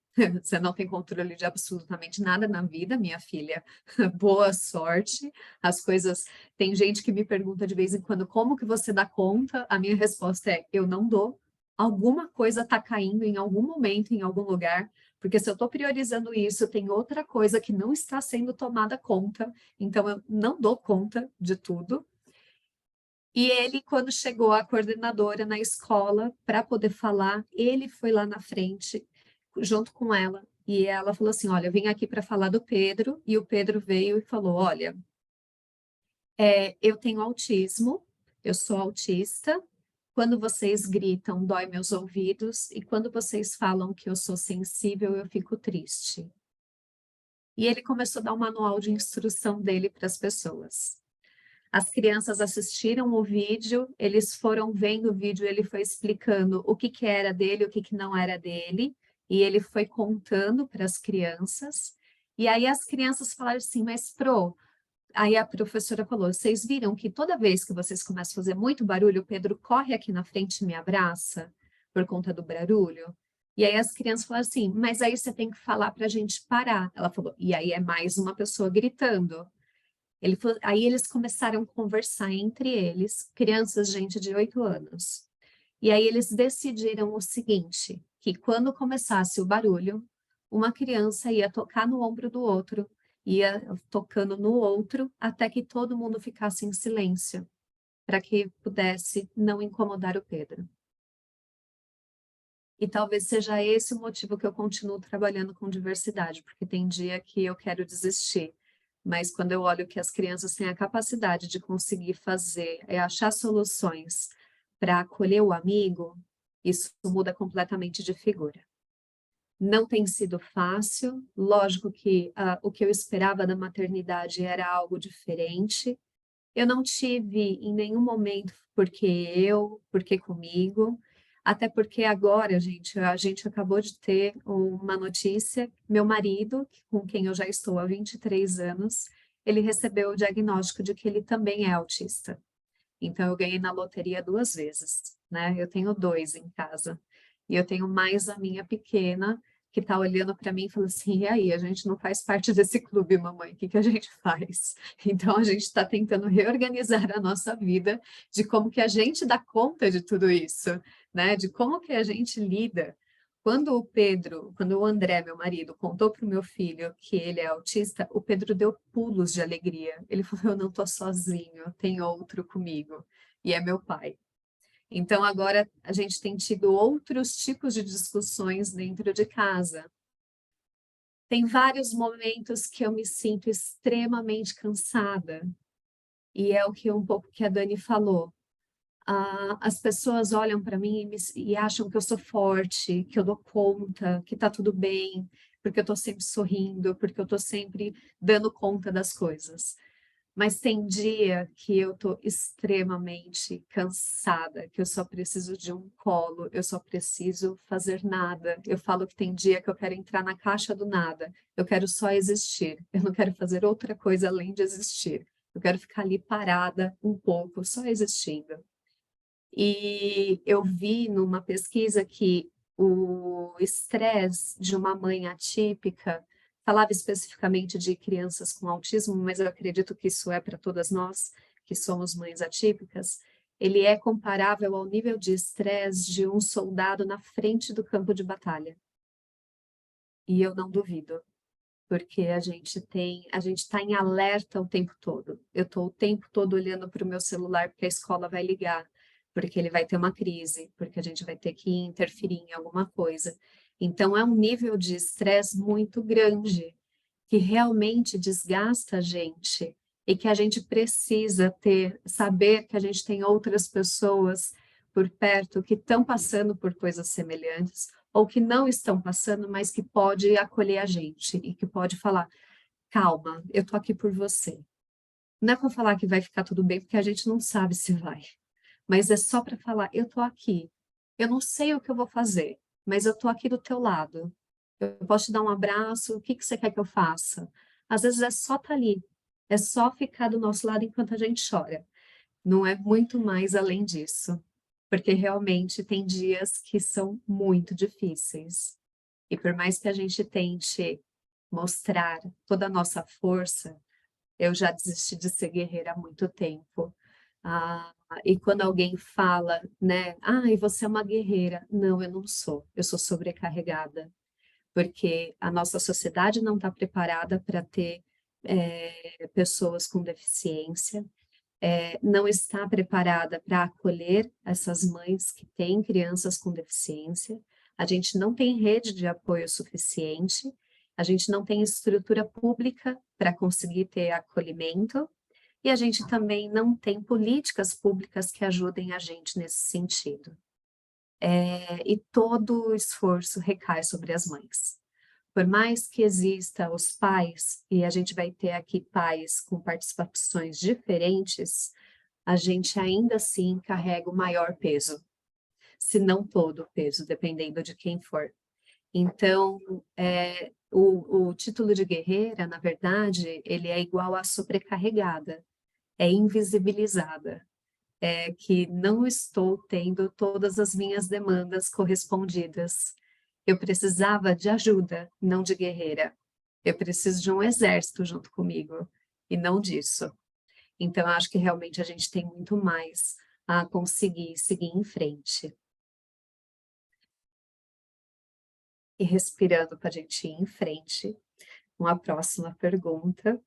Você não tem controle de absolutamente nada na vida, minha filha. Boa sorte. As coisas... Tem gente que me pergunta de vez em quando, como que você dá conta? A minha resposta é, eu não dou. Alguma coisa está caindo em algum momento, em algum lugar, porque se eu estou priorizando isso, tem outra coisa que não está sendo tomada conta, então eu não dou conta de tudo. E ele, quando chegou a coordenadora na escola para poder falar, ele foi lá na frente, junto com ela, e ela falou assim, olha, eu vim aqui para falar do Pedro, e o Pedro veio e falou, olha, eu tenho autismo, eu sou autista, quando vocês gritam, dói meus ouvidos, e quando vocês falam que eu sou sensível, eu fico triste. E ele começou a dar um manual de instrução dele para as pessoas. As crianças assistiram o vídeo, eles foram vendo o vídeo, ele foi explicando o que era dele, o que não era dele, e ele foi contando para as crianças. E aí as crianças falaram assim, mas aí a professora falou, vocês viram que toda vez que vocês começam a fazer muito barulho, o Pedro corre aqui na frente e me abraça por conta do barulho? E aí as crianças falaram assim, mas aí você tem que falar para a gente parar. Ela falou, e aí é mais uma pessoa gritando. Aí eles começaram a conversar entre eles, crianças, gente de 8 anos. E aí eles decidiram o seguinte, que quando começasse o barulho, uma criança ia tocar no ombro do outro, ia tocando no outro, até que todo mundo ficasse em silêncio, para que pudesse não incomodar o Pedro. E talvez seja esse o motivo que eu continuo trabalhando com diversidade, porque tem dia que eu quero desistir. Mas quando eu olho que as crianças têm a capacidade de conseguir fazer, achar soluções para acolher o amigo, isso muda completamente de figura. Não tem sido fácil, lógico que o que eu esperava da maternidade era algo diferente. Eu não tive em nenhum momento porque comigo, até porque agora, a gente acabou de ter uma notícia, meu marido, com quem eu já estou há 23 anos, ele recebeu o diagnóstico de que ele também é autista. Então, eu ganhei na loteria 2 vezes, né? Eu tenho 2 em casa. E eu tenho mais a minha pequena, que está olhando para mim e falando assim, e aí, a gente não faz parte desse clube, mamãe, o que a gente faz? Então, a gente está tentando reorganizar a nossa vida de como que a gente dá conta de tudo isso, né? De como que a gente lida. Quando o André, meu marido, contou para o meu filho que ele é autista, o Pedro deu pulos de alegria. Ele falou, eu não estou sozinho, tem outro comigo, e é meu pai. Então, agora a gente tem tido outros tipos de discussões dentro de casa. Tem vários momentos que eu me sinto extremamente cansada, e é o que um pouco que a Dani falou. As pessoas olham para mim e acham que eu sou forte, que eu dou conta, que está tudo bem, porque eu estou sempre sorrindo, porque eu estou sempre dando conta das coisas. Mas tem dia que eu estou extremamente cansada, que eu só preciso de um colo, eu só preciso fazer nada. Eu falo que tem dia que eu quero entrar na caixa do nada, eu quero só existir, eu não quero fazer outra coisa além de existir. Eu quero ficar ali parada um pouco, só existindo. E eu vi numa pesquisa que o estresse de uma mãe atípica, falava especificamente de crianças com autismo, mas eu acredito que isso é para todas nós que somos mães atípicas, ele é comparável ao nível de estresse de um soldado na frente do campo de batalha. E eu não duvido, porque a gente está em alerta o tempo todo. Eu estou o tempo todo olhando para o meu celular porque a escola vai ligar, porque ele vai ter uma crise, porque a gente vai ter que interferir em alguma coisa. Então, é um nível de estresse muito grande, que realmente desgasta a gente, e que a gente precisa saber que a gente tem outras pessoas por perto que estão passando por coisas semelhantes, ou que não estão passando, mas que pode acolher a gente, e que pode falar, calma, eu tô aqui por você. Não é para falar que vai ficar tudo bem, porque a gente não sabe se vai. Mas é só para falar, eu tô aqui. Eu não sei o que eu vou fazer, mas eu tô aqui do teu lado. Eu posso te dar um abraço, o que você quer que eu faça? Às vezes é só estar ali, é só ficar do nosso lado enquanto a gente chora. Não é muito mais além disso, porque realmente tem dias que são muito difíceis. E por mais que a gente tente mostrar toda a nossa força, eu já desisti de ser guerreira há muito tempo. E quando alguém fala, né, e você é uma guerreira. Não, eu não sou. Eu sou sobrecarregada. Porque a nossa sociedade não está preparada para ter pessoas com deficiência, não está preparada para acolher essas mães que têm crianças com deficiência. A gente não tem rede de apoio suficiente, a gente não tem estrutura pública para conseguir ter acolhimento, e a gente também não tem políticas públicas que ajudem a gente nesse sentido. E todo o esforço recai sobre as mães. Por mais que exista os pais, e a gente vai ter aqui pais com participações diferentes, a gente ainda assim carrega o maior peso, se não todo o peso, dependendo de quem for. Então, o título de guerreira, na verdade, ele é igual a sobrecarregada, é invisibilizada, que não estou tendo todas as minhas demandas correspondidas. Eu precisava de ajuda, não de guerreira. Eu preciso de um exército junto comigo, e não disso. Então, eu acho que realmente a gente tem muito mais a conseguir seguir em frente. E respirando para a gente ir em frente, uma próxima pergunta.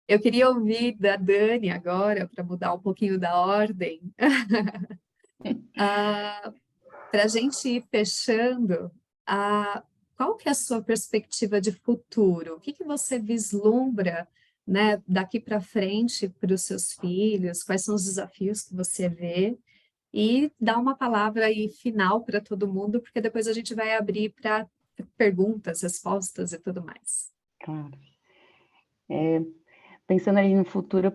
Eu queria ouvir da Dani agora, para mudar um pouquinho da ordem. Para a gente ir fechando, qual que é a sua perspectiva de futuro? O que você vislumbra, né, daqui para frente para os seus filhos? Quais são os desafios que você vê? E dá uma palavra aí final para todo mundo, porque depois a gente vai abrir para perguntas, respostas e tudo mais. Claro. Pensando ali no futuro,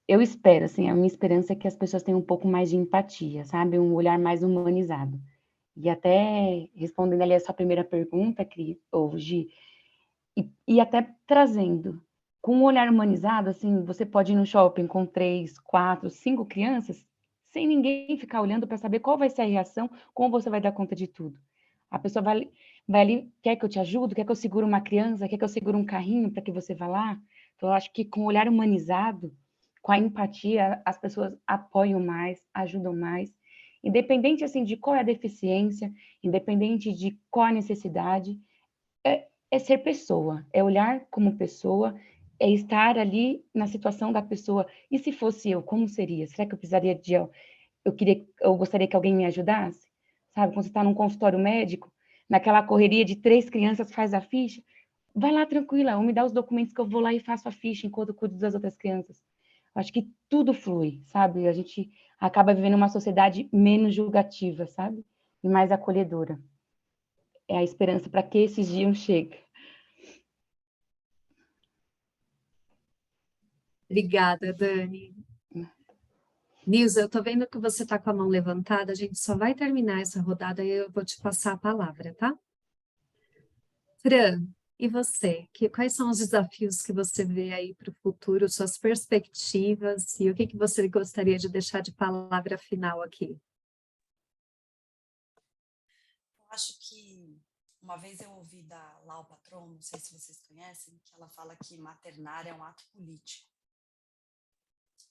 eu espero, assim, a minha esperança é que as pessoas tenham um pouco mais de empatia, sabe? Um olhar mais humanizado. E até respondendo ali a sua primeira pergunta, Cris, hoje, e até trazendo, com um olhar humanizado, assim, você pode ir no shopping com 3, 4, 5 crianças, sem ninguém ficar olhando para saber qual vai ser a reação, como você vai dar conta de tudo. A pessoa vai ali, quer que eu te ajude, quer que eu segure uma criança, quer que eu segure um carrinho para que você vá lá. Então, eu acho que com o olhar humanizado, com a empatia, as pessoas apoiam mais, ajudam mais, independente, assim, de qual é a deficiência, independente de qual a necessidade, é ser pessoa, é olhar como pessoa, é estar ali na situação da pessoa. E se fosse eu, como seria? Será que eu precisaria de... Eu gostaria que alguém me ajudasse? Sabe, quando você está num consultório médico, naquela correria de 3 crianças, faz a ficha, vai lá tranquila, ou me dá os documentos que eu vou lá e faço a ficha enquanto eu cuido das outras crianças. Eu acho que tudo flui, sabe? A gente acaba vivendo uma sociedade menos julgativa, sabe? E mais acolhedora. É a esperança para que esses dias cheguem. Obrigada, Dani. Nilza, eu estou vendo que você está com a mão levantada, a gente só vai terminar essa rodada e eu vou te passar a palavra, tá? Fran, e você? Quais são os desafios que você vê aí para o futuro, suas perspectivas e o que você gostaria de deixar de palavra final aqui? Eu acho que uma vez eu ouvi da Lau Patron, não sei se vocês conhecem, que ela fala que maternar é um ato político.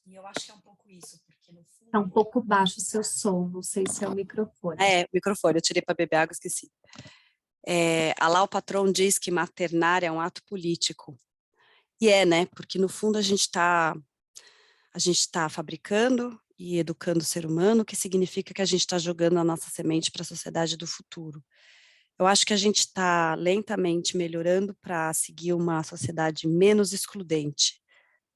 E eu acho que é um pouco isso, porque no fundo... Está um pouco baixo o seu som, não sei se é o microfone. Microfone, eu tirei para beber água, esqueci. A Lau Patron diz que maternar é um ato político. E né? Porque no fundo a gente tá fabricando e educando o ser humano, que significa que a gente está jogando a nossa semente para a sociedade do futuro. Eu acho que a gente está lentamente melhorando para seguir uma sociedade menos excludente,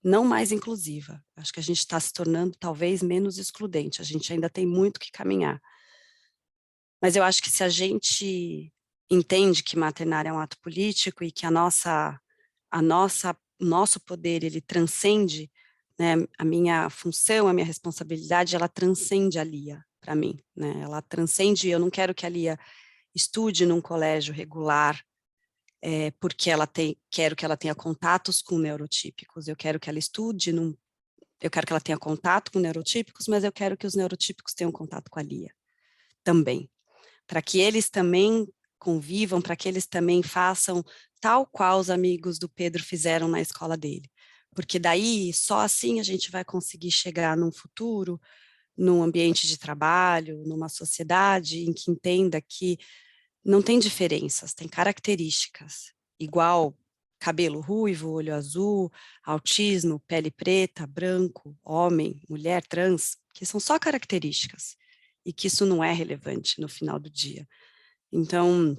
não mais inclusiva. Acho que a gente está se tornando talvez menos excludente, a gente ainda tem muito que caminhar. Mas eu acho que se a gente entende que maternar é um ato político e que nosso poder, ele transcende, né, a minha função, a minha responsabilidade, ela transcende a Lia, para mim, né, ela transcende, eu não quero que a Lia estude num colégio regular, porque quero que ela tenha contatos com neurotípicos, eu quero que ela estude eu quero que ela tenha contato com neurotípicos, mas eu quero que os neurotípicos tenham contato com a Lia também. para que eles também convivam, para que eles também façam tal qual os amigos do Pedro fizeram na escola dele. Porque daí, só assim a gente vai conseguir chegar num futuro, num ambiente de trabalho, numa sociedade em que entenda que não tem diferenças, tem características, igual cabelo ruivo, olho azul, autismo, pele preta, branco, homem, mulher, trans, que são só características, e que isso não é relevante no final do dia. Então,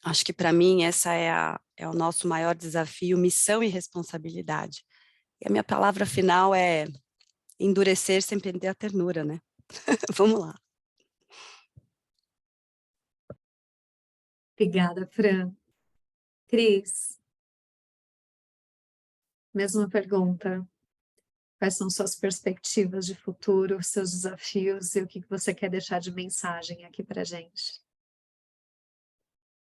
acho que para mim essa é o nosso maior desafio, missão e responsabilidade. E a minha palavra final é endurecer sem perder a ternura, né? Vamos lá. Obrigada, Fran. Cris, mesma pergunta. Quais são suas perspectivas de futuro, seus desafios e o que você quer deixar de mensagem aqui para a gente?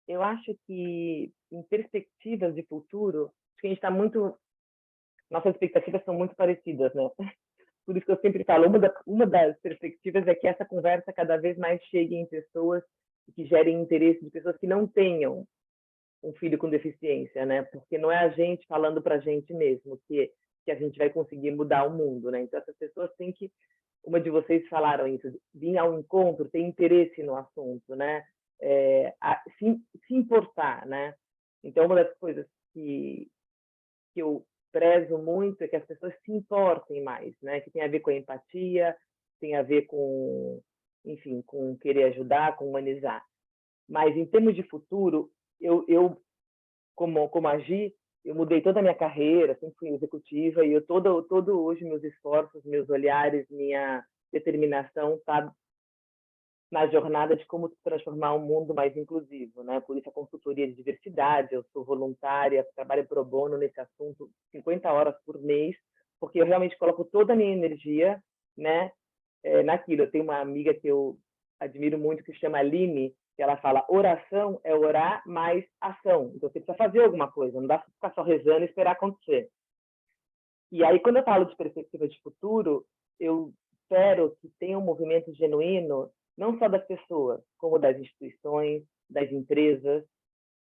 Eu acho que, em perspectivas de futuro, acho que a gente está muito... Nossas expectativas são muito parecidas, né? Por isso que eu sempre falo, uma das perspectivas é que essa conversa cada vez mais chegue em pessoas que gerem interesse de pessoas que não tenham um filho com deficiência, né? Porque não é a gente falando para a gente mesmo que a gente vai conseguir mudar o mundo, né? Então, essas pessoas têm que... Uma de vocês falaram isso, vir ao encontro, ter interesse no assunto, né? Se importar, né? Então, uma das coisas que eu prezo muito é que as pessoas se importem mais, né? Que tem a ver com a empatia, tem a ver com, enfim, com querer ajudar, com humanizar. Mas, em termos de futuro, eu como agi, eu mudei toda a minha carreira, sempre fui executiva, e eu todo hoje meus esforços, meus olhares, minha determinação está na jornada de como transformar um mundo mais inclusivo, né? Por isso a consultoria de diversidade, eu sou voluntária, trabalho pro bono nesse assunto 50 horas por mês, porque eu realmente coloco toda a minha energia, né, naquilo. Eu tenho uma amiga que eu admiro muito, que se chama Aline, que ela fala, oração é orar mais ação. Então você precisa fazer alguma coisa, não dá para ficar só rezando e esperar acontecer. E aí, quando eu falo de perspectiva de futuro, eu espero que tenha um movimento genuíno, não só das pessoas, como das instituições, das empresas,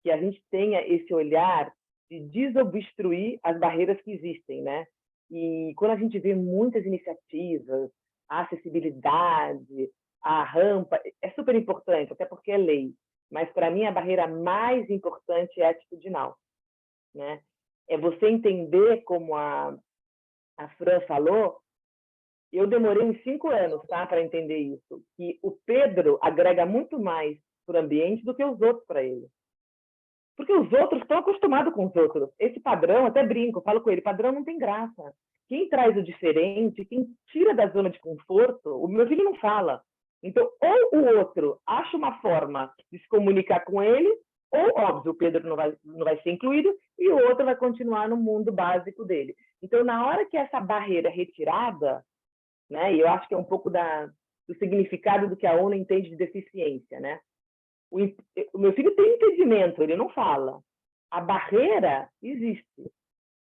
que a gente tenha esse olhar de desobstruir as barreiras que existem, né? E quando a gente vê muitas iniciativas, a acessibilidade, a rampa, é super importante, até porque é lei. Mas, para mim, a barreira mais importante é atitudinal, né? É você entender, como a Fran falou, eu demorei uns 5 anos, tá, para entender isso, que o Pedro agrega muito mais para o ambiente do que os outros para ele. Porque os outros estão acostumados com os outros. Esse padrão, até brinco, falo com ele, padrão não tem graça. Quem traz o diferente, quem tira da zona de conforto, o meu filho não fala. Então, ou o outro acha uma forma de se comunicar com ele, ou, óbvio, o Pedro não vai ser incluído, e o outro vai continuar no mundo básico dele. Então, na hora que essa barreira é retirada, né, e eu acho que é um pouco do significado do que a ONU entende de deficiência, né? O meu filho tem impedimento, ele não fala. A barreira existe.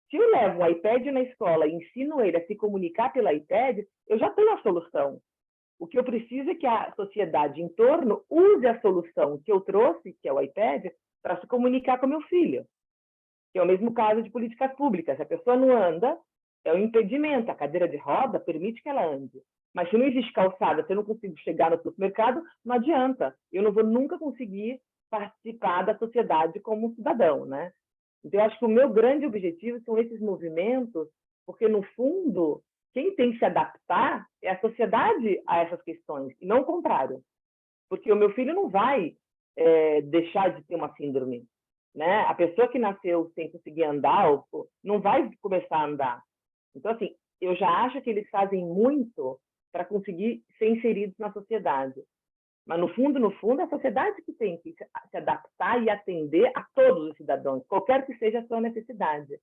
Se eu levo um iPad na escola e ensino ele a se comunicar pelo iPad, eu já tenho a solução. O que eu preciso é que a sociedade em torno use a solução que eu trouxe, que é o iPad, para se comunicar com meu filho. Que é o mesmo caso de políticas públicas. Se a pessoa não anda, é um impedimento. A cadeira de roda permite que ela ande. Mas se não existe calçada, se eu não consigo chegar no supermercado, não adianta. Eu não vou nunca conseguir participar da sociedade como cidadão, né? Então, eu acho que o meu grande objetivo são esses movimentos, porque, no fundo, quem tem que se adaptar é a sociedade a essas questões, e não o contrário. Porque o meu filho não vai deixar de ter uma síndrome, né? A pessoa que nasceu sem conseguir andar não vai começar a andar. Então, assim, eu já acho que eles fazem muito para conseguir ser inseridos na sociedade. Mas, no fundo, é a sociedade que tem que se adaptar e atender a todos os cidadãos, qualquer que seja a sua necessidade.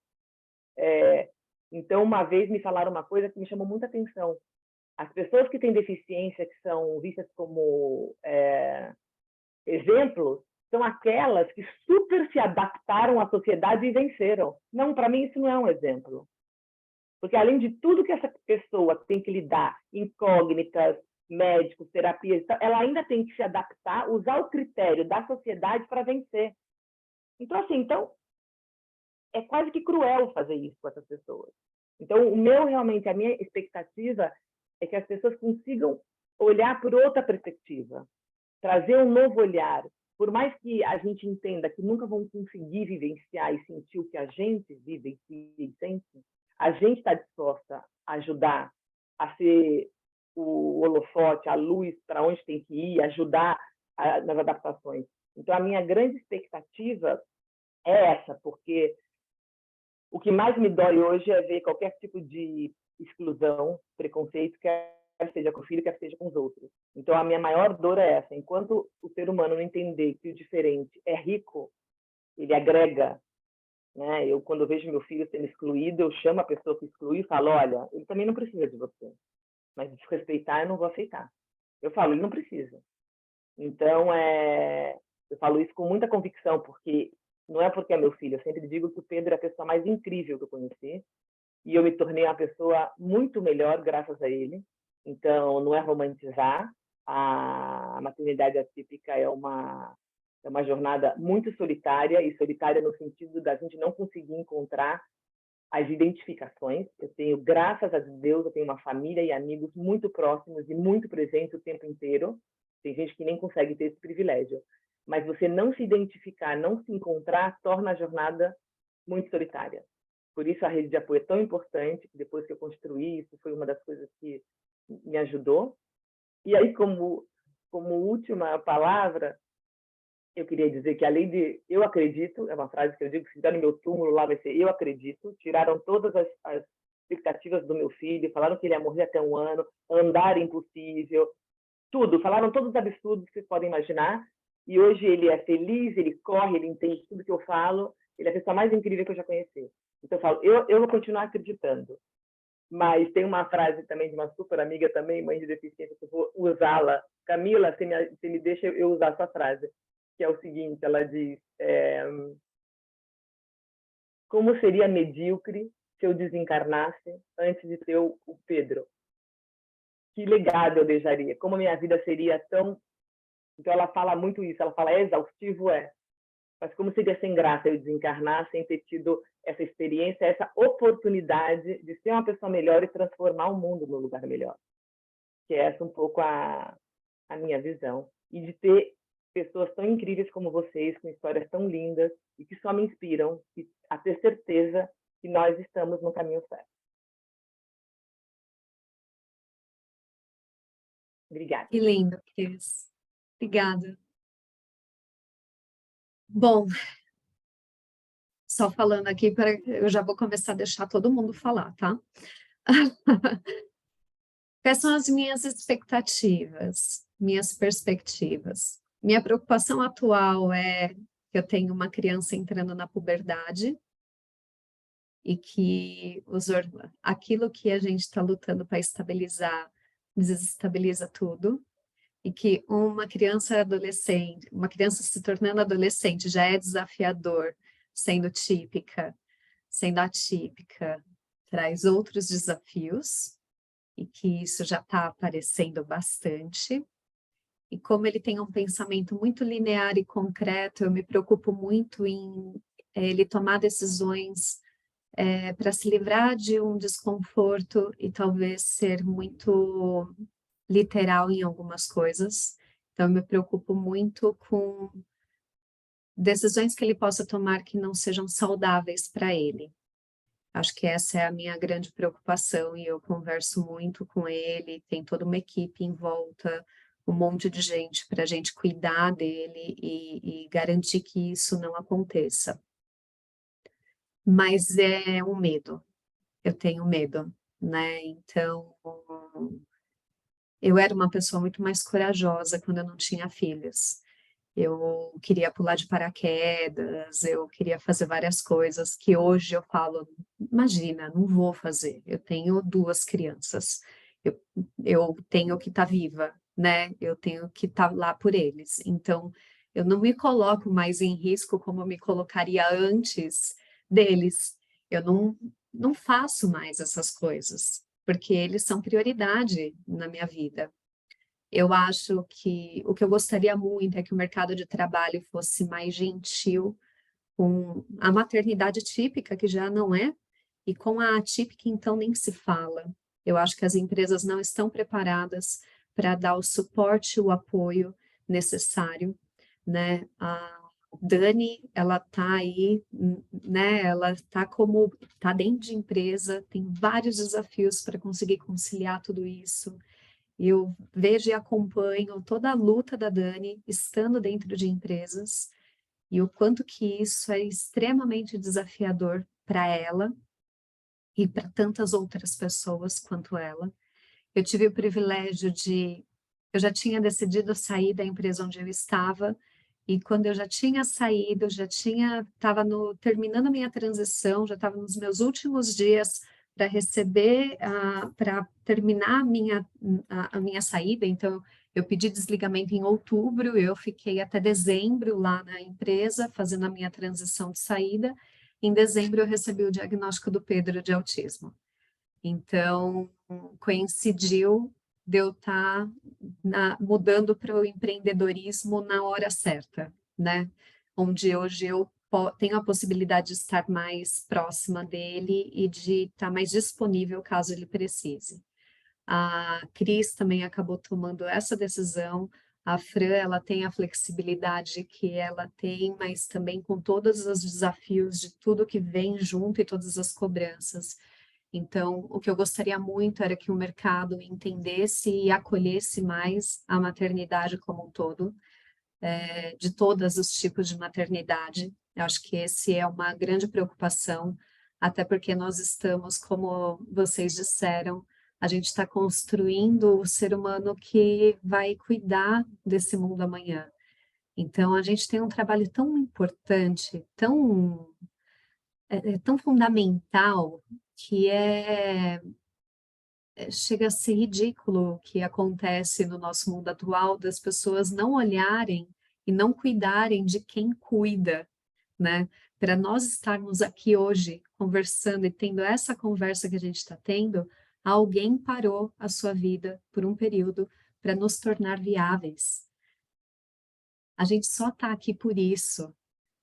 Então, uma vez me falaram uma coisa que me chamou muita atenção. As pessoas que têm deficiência, que são vistas como exemplos, são aquelas que super se adaptaram à sociedade e venceram. Não, para mim, isso não é um exemplo. Porque, além de tudo que essa pessoa tem que lidar, incógnitas, médicos, terapias, ela ainda tem que se adaptar, usar o critério da sociedade para vencer. Então, assim, é quase que cruel fazer isso com essas pessoas. Então, realmente, a minha expectativa é que as pessoas consigam olhar por outra perspectiva, trazer um novo olhar. Por mais que a gente entenda que nunca vão conseguir vivenciar e sentir o que a gente vivencia e sente, a gente está disposta a ajudar a ser o holofote, a luz para onde tem que ir, ajudar nas adaptações. Então, a minha grande expectativa é essa, porque o que mais me dói hoje é ver qualquer tipo de exclusão, preconceito, quer seja com o filho, quer seja com os outros. Então, a minha maior dor é essa. Enquanto o ser humano não entender que o diferente é rico, ele agrega, né? Quando eu vejo meu filho sendo excluído, eu chamo a pessoa que exclui e falo, olha, ele também não precisa de você. Mas desrespeitar, eu não vou aceitar. Eu falo, ele não precisa. Então, eu falo isso com muita convicção, porque não é porque é meu filho. Eu sempre digo que o Pedro é a pessoa mais incrível que eu conheci. E eu me tornei uma pessoa muito melhor graças a ele. Então, não é romantizar. A maternidade atípica é uma jornada muito solitária, e solitária no sentido da gente não conseguir encontrar as identificações. Eu tenho, graças a Deus, eu tenho uma família e amigos muito próximos e muito presentes o tempo inteiro. Tem gente que nem consegue ter esse privilégio. Mas você não se identificar, não se encontrar, torna a jornada muito solitária. Por isso a rede de apoio é tão importante, que depois que eu construí, isso foi uma das coisas que me ajudou. E aí, como última palavra, eu queria dizer que, além de eu acredito, é uma frase que eu digo, se fizer no meu túmulo lá vai ser eu acredito, tiraram todas as expectativas do meu filho, falaram que ele ia morrer até 1 ano, andar impossível, tudo, falaram todos os absurdos que vocês podem imaginar, e hoje ele é feliz, ele corre, ele entende tudo que eu falo, ele é a pessoa mais incrível que eu já conheci. Então eu falo, eu vou continuar acreditando. Mas tem uma frase também de uma super amiga também, mãe de deficiência, que eu vou usá-la. Camila, você me deixa eu usar essa frase, que é o seguinte, ela diz, como seria medíocre se eu desencarnasse antes de ter o Pedro? Que legado eu deixaria? Como a minha vida seria tão... Então ela fala muito isso, ela fala, exaustivo mas como seria sem graça eu desencarnar sem ter tido essa experiência, essa oportunidade de ser uma pessoa melhor e transformar o mundo num lugar melhor. Que é essa um pouco a minha visão. E de ter pessoas tão incríveis como vocês, com histórias tão lindas, e que só me inspiram a ter certeza que nós estamos no caminho certo. Obrigada. Que lindo, Cris. Obrigada. Bom, só falando aqui, eu já vou começar a deixar todo mundo falar, tá? Quais são as minhas expectativas, minhas perspectivas? Minha preocupação atual é que eu tenho uma criança entrando na puberdade e que aquilo que a gente está lutando para estabilizar desestabiliza tudo, e que uma criança se tornando adolescente já é desafiador, sendo típica, sendo atípica, traz outros desafios, e que isso já está aparecendo bastante. E como ele tem um pensamento muito linear e concreto, eu me preocupo muito em ele tomar decisões para se livrar de um desconforto e talvez ser muito literal em algumas coisas. Então, eu me preocupo muito com decisões que ele possa tomar que não sejam saudáveis para ele. Acho que essa é a minha grande preocupação, e eu converso muito com ele, tem toda uma equipe em volta, um monte de gente para a gente cuidar dele e garantir que isso não aconteça. Mas é um medo, eu tenho medo, né? Então, eu era uma pessoa muito mais corajosa quando eu não tinha filhos. Eu queria pular de paraquedas, eu queria fazer várias coisas que hoje eu falo, imagina, não vou fazer. Eu tenho 2 crianças, eu tenho que estar viva, né? Eu tenho que estar lá por eles. Então, eu não me coloco mais em risco como eu me colocaria antes deles. Eu não faço mais essas coisas, porque eles são prioridade na minha vida. Eu acho que o que eu gostaria muito é que o mercado de trabalho fosse mais gentil com a maternidade típica, que já não é, e com a atípica, então, nem se fala. Eu acho que as empresas não estão preparadas para dar o suporte, o apoio necessário, né? A Dani, ela está aí, né? Ela está dentro de empresa, tem vários desafios para conseguir conciliar tudo isso. Eu vejo e acompanho toda a luta da Dani estando dentro de empresas e o quanto que isso é extremamente desafiador para ela e para tantas outras pessoas quanto ela. Eu tive o privilégio eu já tinha decidido sair da empresa onde eu estava, e quando eu já tinha saído, estava terminando a minha transição, já estava nos meus últimos dias para receber, para terminar a minha saída, então eu pedi desligamento em outubro, eu fiquei até dezembro lá na empresa, fazendo a minha transição de saída. Em dezembro eu recebi o diagnóstico do Pedro de autismo. Então, coincidiu de eu estar mudando para o empreendedorismo na hora certa, né? Onde hoje eu tenho a possibilidade de estar mais próxima dele e de estar mais disponível caso ele precise. A Cris também acabou tomando essa decisão. A Fran, ela tem a flexibilidade que ela tem, mas também com todos os desafios de tudo que vem junto e todas as cobranças. Então, o que eu gostaria muito era que o mercado entendesse e acolhesse mais a maternidade como um todo, de todos os tipos de maternidade. Eu acho que esse é uma grande preocupação, até porque nós estamos, como vocês disseram, a gente está construindo o ser humano que vai cuidar desse mundo amanhã. Então, a gente tem um trabalho tão importante, tão fundamental, que chega a ser ridículo o que acontece no nosso mundo atual, das pessoas não olharem e não cuidarem de quem cuida, né? Para nós estarmos aqui hoje conversando e tendo essa conversa que a gente está tendo, alguém parou a sua vida por um período para nos tornar viáveis. A gente só está aqui por isso,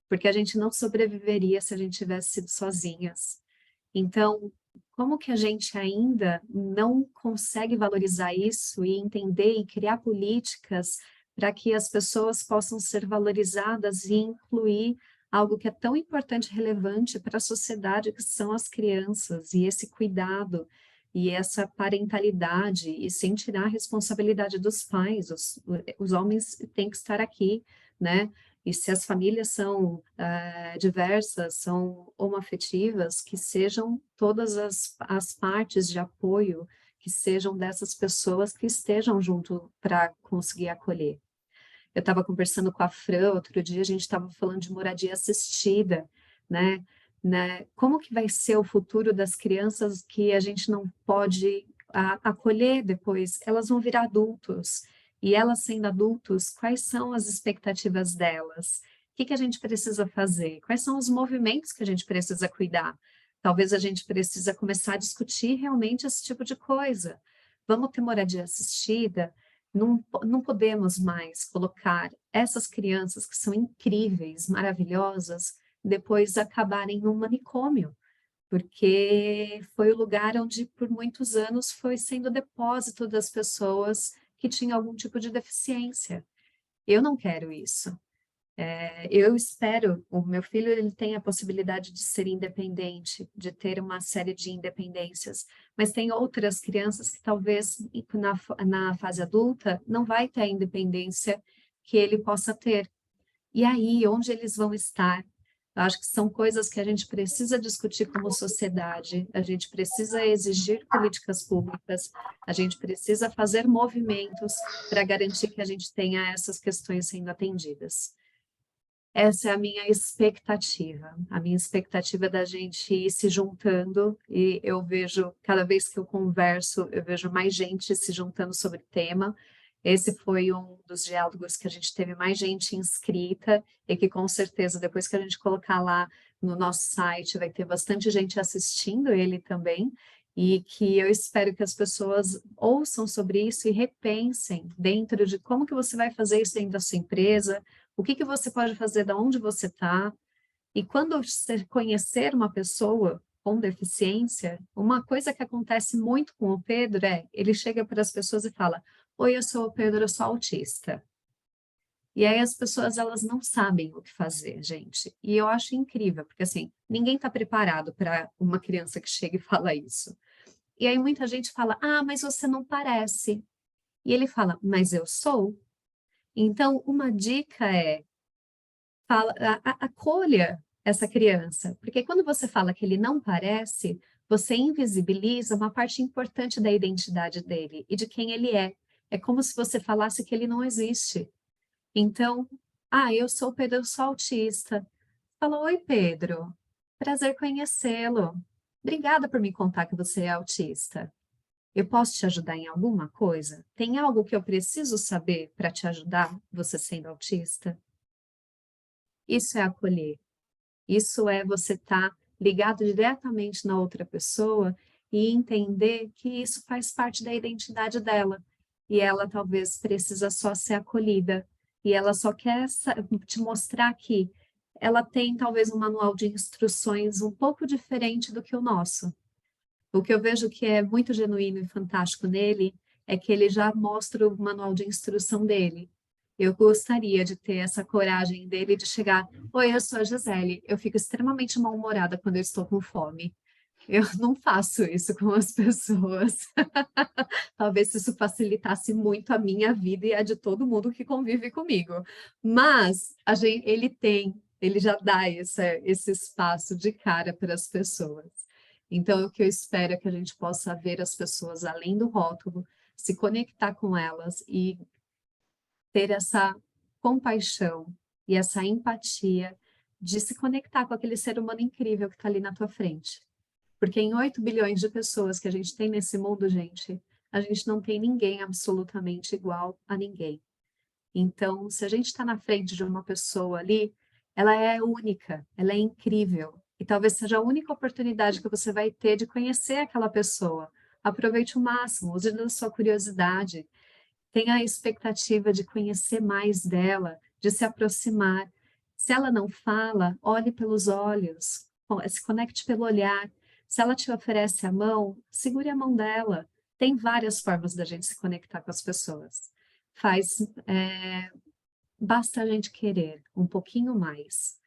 porque a gente não sobreviveria se a gente tivesse sido sozinhas. Então, como que a gente ainda não consegue valorizar isso e entender e criar políticas para que as pessoas possam ser valorizadas e incluir algo que é tão importante e relevante para a sociedade, que são as crianças, e esse cuidado, e essa parentalidade, e sem tirar a responsabilidade dos pais, os homens têm que estar aqui, né? E se as famílias são diversas, são homoafetivas, que sejam todas as partes de apoio, que sejam dessas pessoas que estejam junto para conseguir acolher. Eu estava conversando com a Fran, outro dia a gente estava falando de moradia assistida, né? Como que vai ser o futuro das crianças que a gente não pode acolher depois? Elas vão virar adultos. E elas sendo adultos, quais são as expectativas delas? O que a gente precisa fazer? Quais são os movimentos que a gente precisa cuidar? Talvez a gente precisa começar a discutir realmente esse tipo de coisa. Vamos ter moradia assistida? Não podemos mais colocar essas crianças que são incríveis, maravilhosas, depois acabarem num manicômio, porque foi o lugar onde por muitos anos foi sendo depósito das pessoas que tinham algum tipo de deficiência. Eu não quero isso. Eu espero, o meu filho ele tem a possibilidade de ser independente, de ter uma série de independências, mas tem outras crianças que talvez na fase adulta não vai ter a independência que ele possa ter. E aí, onde eles vão estar? Eu acho que são coisas que a gente precisa discutir como sociedade, a gente precisa exigir políticas públicas, a gente precisa fazer movimentos para garantir que a gente tenha essas questões sendo atendidas. Essa é a minha expectativa é da gente ir se juntando, e eu vejo, cada vez que eu converso, eu vejo mais gente se juntando sobre o tema. Esse foi um dos diálogos que a gente teve mais gente inscrita, e que com certeza, depois que a gente colocar lá no nosso site, vai ter bastante gente assistindo ele também, E que eu espero que as pessoas ouçam sobre isso e repensem dentro de como que você vai fazer isso dentro da sua empresa, o que que você pode fazer da onde você está. E quando você conhecer uma pessoa com deficiência, uma coisa que acontece muito com o Pedro é, ele chega para as pessoas e fala, oi, eu sou o Pedro, eu sou autista. E aí as pessoas, elas não sabem o que fazer, gente. E eu acho incrível, porque assim, ninguém está preparado para uma criança que chega e fala isso. E aí muita gente fala, ah, mas você não parece. E ele fala, mas eu sou. Então, uma dica é, acolha essa criança, porque quando você fala que ele não parece, você invisibiliza uma parte importante da identidade dele e de quem ele é. É como se você falasse que ele não existe. Então, ah, eu sou o Pedro, eu sou autista. Fala, oi, Pedro, prazer conhecê-lo. Obrigada por me contar que você é autista. Eu posso te ajudar em alguma coisa? Tem algo que eu preciso saber para te ajudar, você sendo autista? Isso é acolher. Isso é você estar ligado diretamente na outra pessoa e entender que isso faz parte da identidade dela. E ela talvez precisa só ser acolhida. E ela só quer te mostrar que ela tem talvez um manual de instruções um pouco diferente do que o nosso. O que eu vejo que é muito genuíno e fantástico nele é que ele já mostra o manual de instrução dele. Eu gostaria de ter essa coragem dele de chegar, oi, eu sou a Gisele, eu fico extremamente mal-humorada quando eu estou com fome. Eu não faço isso com as pessoas. Talvez isso facilitasse muito a minha vida e a de todo mundo que convive comigo. Mas ele já dá esse espaço de cara para as pessoas. Então, o que eu espero é que a gente possa ver as pessoas além do rótulo, se conectar com elas e ter essa compaixão e essa empatia de se conectar com aquele ser humano incrível que está ali na tua frente. Porque em 8 bilhões de pessoas que a gente tem nesse mundo, gente, a gente não tem ninguém absolutamente igual a ninguém. Então, se a gente está na frente de uma pessoa ali, ela é única, ela é incrível. E talvez seja a única oportunidade que você vai ter de conhecer aquela pessoa. Aproveite o máximo, use da sua curiosidade, tenha a expectativa de conhecer mais dela, de se aproximar. Se ela não fala, olhe pelos olhos, se conecte pelo olhar. Se ela te oferece a mão, segure a mão dela. Tem várias formas da gente se conectar com as pessoas. Basta a gente querer um pouquinho mais.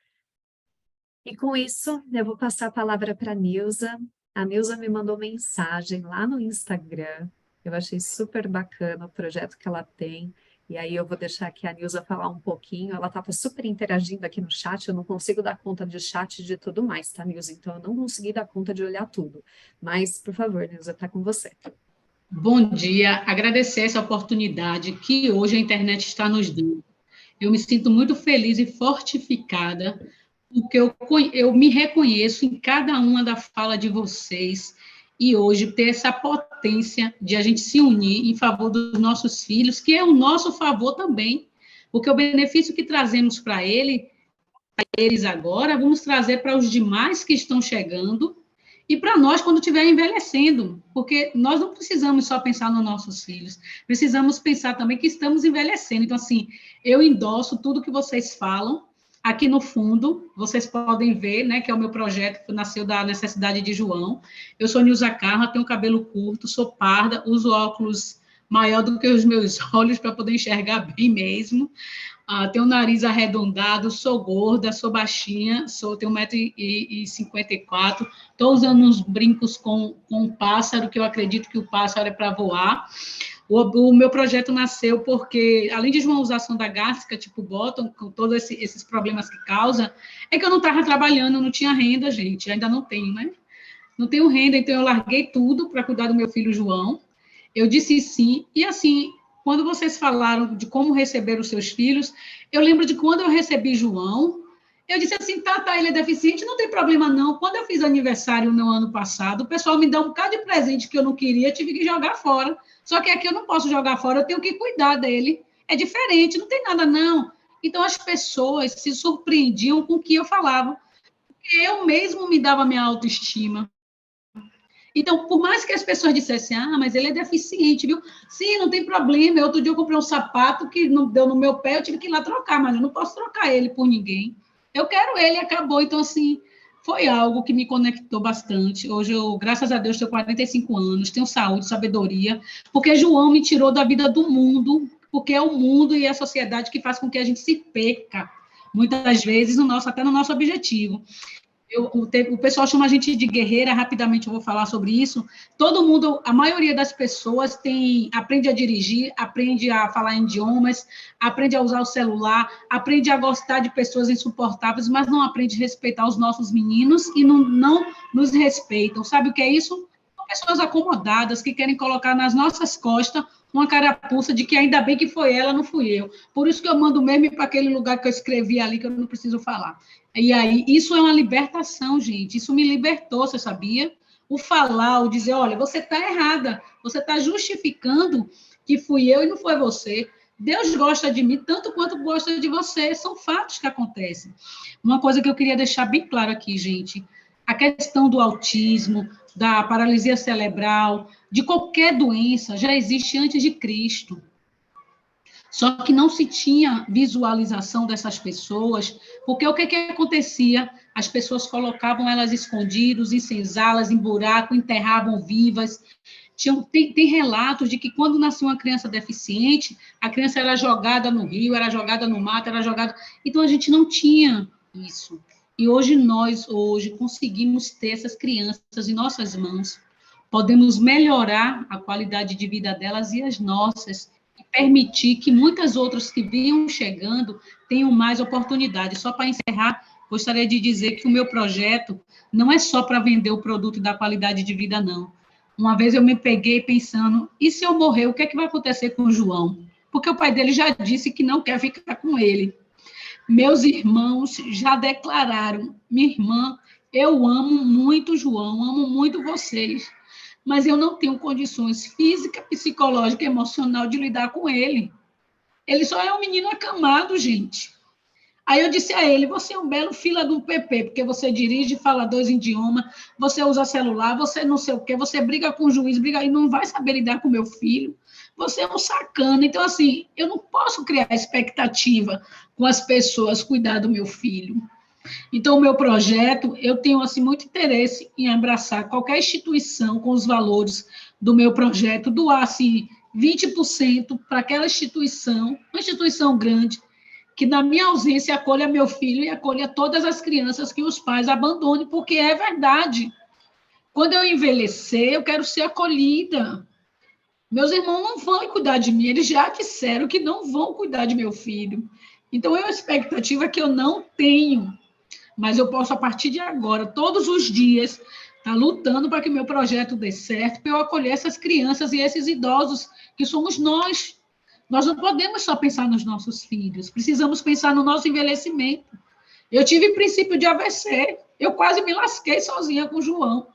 E com isso, eu vou passar a palavra para a Nilza. A Nilza me mandou mensagem lá no Instagram. Eu achei super bacana o projeto que ela tem. E aí eu vou deixar aqui a Nilza falar um pouquinho. Ela estava super interagindo aqui no chat. Eu não consigo dar conta de chat e de tudo mais, tá, Nilza? Então eu não consegui dar conta de olhar tudo. Mas, por favor, Nilza, está com você. Bom dia, agradecer essa oportunidade que hoje a internet está nos dando. Eu me sinto muito feliz e fortificada, porque eu me reconheço em cada uma da fala de vocês, e hoje ter essa potência de a gente se unir em favor dos nossos filhos, que é o nosso favor também, porque o benefício que trazemos para eles agora, vamos trazer para os demais que estão chegando, e para nós quando estiver envelhecendo, porque nós não precisamos só pensar nos nossos filhos, precisamos pensar também que estamos envelhecendo. Então, assim, eu endosso tudo que vocês falam. Aqui no fundo, vocês podem ver, né, que é o meu projeto que nasceu da necessidade de João. Eu sou Nilza Carla, tenho cabelo curto, sou parda, uso óculos maior do que os meus olhos para poder enxergar bem mesmo. Tenho o nariz arredondado, sou gorda, sou baixinha, tenho 1,54 m, estou usando uns brincos com um pássaro, que eu acredito que o pássaro é para voar. O meu projeto nasceu porque, além de João usar sonda gástrica, tipo bottom, com todos esses problemas que causa, é que eu não estava trabalhando, não tinha renda, gente, ainda não tenho, né? Não tenho renda, então eu larguei tudo para cuidar do meu filho João. Eu disse sim, e assim, quando vocês falaram de como receber os seus filhos, eu lembro de quando eu recebi João, eu disse assim, tá, ele é deficiente, não tem problema não. Quando eu fiz aniversário no ano passado, o pessoal me deu um bocado de presente que eu não queria, tive que jogar fora. Só que aqui eu não posso jogar fora, eu tenho que cuidar dele. É diferente, não tem nada não. Então as pessoas se surpreendiam com o que eu falava. Eu mesmo me dava minha autoestima. Então, por mais que as pessoas dissessem, mas ele é deficiente, viu? Sim, não tem problema. Outro dia eu comprei um sapato que não deu no meu pé, eu tive que ir lá trocar, mas eu não posso trocar ele por ninguém. Eu quero ele, acabou. Então, assim, foi algo que me conectou bastante. Hoje eu, graças a Deus, tenho 45 anos, tenho saúde, sabedoria, porque João me tirou da vida do mundo, porque é o mundo e a sociedade que faz com que a gente se perca, muitas vezes, até no nosso objetivo. O pessoal chama a gente de guerreira, rapidamente eu vou falar sobre isso. Todo mundo, a maioria das pessoas aprende a dirigir, aprende a falar idiomas, aprende a usar o celular, aprende a gostar de pessoas insuportáveis, mas não aprende a respeitar os nossos meninos e não nos respeitam. Sabe o que é isso? São pessoas acomodadas que querem colocar nas nossas costas uma carapuça de que ainda bem que foi ela, não fui eu. Por isso que eu mando meme para aquele lugar que eu escrevi ali, que eu não preciso falar. E aí, isso é uma libertação, gente. Isso me libertou, você sabia? O falar, o dizer, olha, você está errada, você está justificando que fui eu e não foi você. Deus gosta de mim tanto quanto gosta de você. São fatos que acontecem. Uma coisa que eu queria deixar bem claro aqui, gente, a questão do autismo, da paralisia cerebral, de qualquer doença, já existe antes de Cristo. Só que não se tinha visualização dessas pessoas, porque o que acontecia? As pessoas colocavam elas escondidas, em senzalas, em buraco, enterravam vivas. Tem relatos de que quando nascia uma criança deficiente, a criança era jogada no rio, era jogada no mato, era jogada... Então, a gente não tinha isso. E hoje, nós conseguimos ter essas crianças em nossas mãos. Podemos melhorar a qualidade de vida delas e as nossas, permitir que muitas outras que vinham chegando tenham mais oportunidades. Só para encerrar, gostaria de dizer que o meu projeto não é só para vender o produto da qualidade de vida, não. Uma vez eu me peguei pensando, e se eu morrer, o que é que vai acontecer com o João? Porque o pai dele já disse que não quer ficar com ele. Meus irmãos já declararam, minha irmã, eu amo muito o João, amo muito vocês, mas eu não tenho condições física, psicológica e emocional de lidar com ele. Ele só é um menino acamado, gente. Aí eu disse a ele, você é um belo fila do PP, porque você dirige, fala 2 idiomas, você usa celular, você não sei o quê, você briga com o juiz, briga e não vai saber lidar com meu filho. Você é um sacana. Então, assim, eu não posso criar expectativa com as pessoas cuidar do meu filho. Então, o meu projeto, eu tenho assim, muito interesse em abraçar qualquer instituição com os valores do meu projeto, doar assim, 20% para aquela instituição, uma instituição grande, que na minha ausência acolha meu filho e acolha todas as crianças que os pais abandonem, porque é verdade. Quando eu envelhecer, eu quero ser acolhida. Meus irmãos não vão cuidar de mim, eles já disseram que não vão cuidar de meu filho. Então, é uma expectativa que eu não tenho, mas eu posso, a partir de agora, todos os dias, estar lutando para que meu projeto dê certo, para eu acolher essas crianças e esses idosos, que somos nós. Nós não podemos só pensar nos nossos filhos, precisamos pensar no nosso envelhecimento. Eu tive princípio de AVC, eu quase me lasquei sozinha com o João.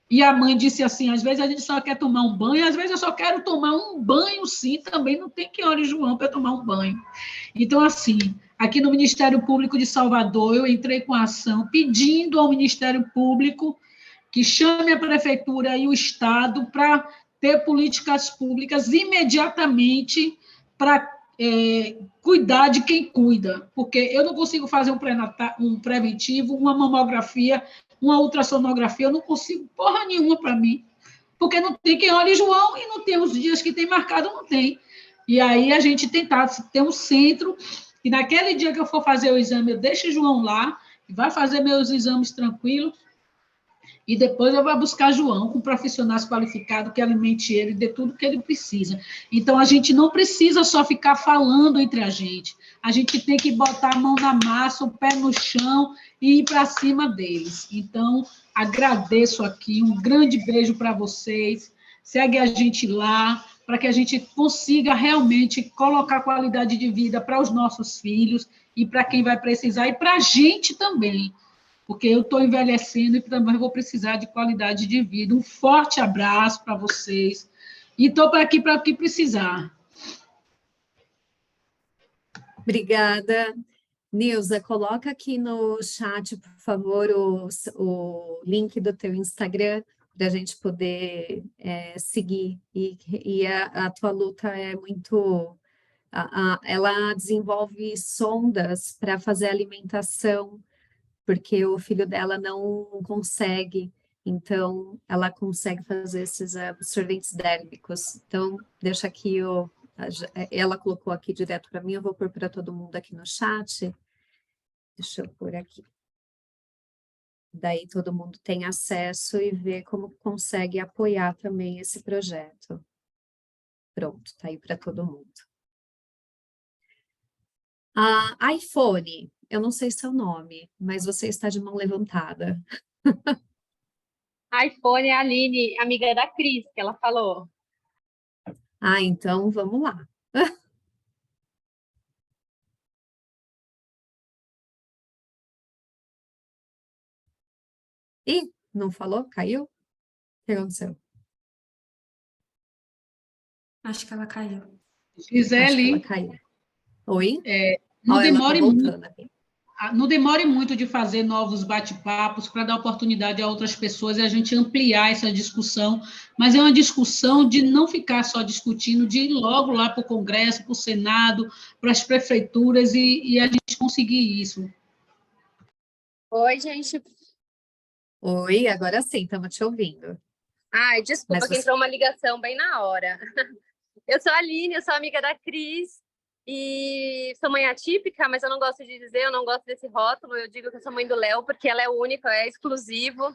E a mãe disse assim, às vezes a gente só quer tomar um banho, às vezes eu só quero tomar um banho, sim, também não tem que hora, João, para tomar um banho. Então, assim, aqui no Ministério Público de Salvador, eu entrei com a ação pedindo ao Ministério Público que chame a Prefeitura e o Estado para ter políticas públicas imediatamente para cuidar de quem cuida, porque eu não consigo fazer um preventivo, uma mamografia, uma ultrassonografia, eu não consigo porra nenhuma para mim, porque não tem quem olhe João e não tem os dias que tem marcado, não tem. E aí a gente tentar ter um centro, e naquele dia que eu for fazer o exame, eu deixo o João lá, vai fazer meus exames tranquilos, e depois eu vou buscar João com profissionais qualificados que alimente ele, dê tudo que ele precisa. Então, a gente não precisa só ficar falando entre a gente tem que botar a mão na massa, o pé no chão e ir para cima deles. Então, agradeço aqui, um grande beijo para vocês, segue a gente lá, para que a gente consiga realmente colocar qualidade de vida para os nossos filhos e para quem vai precisar, e para a gente também, porque eu estou envelhecendo e também vou precisar de qualidade de vida. Um forte abraço para vocês. E estou aqui para o que precisar. Obrigada. Nilza, coloca aqui no chat, por favor, o link do teu Instagram, para a gente poder seguir. E a tua luta é muito... ela desenvolve sondas para fazer alimentação, porque o filho dela não consegue, então ela consegue fazer esses absorventes dérmicos. Então, deixa aqui, ela colocou aqui direto para mim, eu vou pôr para todo mundo aqui no chat. Deixa eu pôr aqui. Daí todo mundo tem acesso e vê como consegue apoiar também esse projeto. Pronto, tá aí para todo mundo. iPhone, eu não sei seu nome, mas você está de mão levantada. iPhone é a Aline, amiga da Cris, que ela falou. Então vamos lá. Ih, não falou? Caiu? O que aconteceu? Acho que ela caiu. Acho que Gisele, ela caiu. Oi? não ela tá demore muito. voltando aqui. Não demore muito de fazer novos bate-papos para dar oportunidade a outras pessoas e a gente ampliar essa discussão, mas é uma discussão de não ficar só discutindo, de ir logo lá para o Congresso, para o Senado, para as prefeituras e a gente conseguir isso. Oi, gente. Oi, agora sim, estamos te ouvindo. Ai, desculpa, que entrou uma ligação bem na hora. Eu sou a Aline, eu sou amiga da Cris, e sou mãe atípica, mas eu não gosto de dizer, eu não gosto desse rótulo, eu digo que eu sou mãe do Léo, porque ela é única, é exclusivo.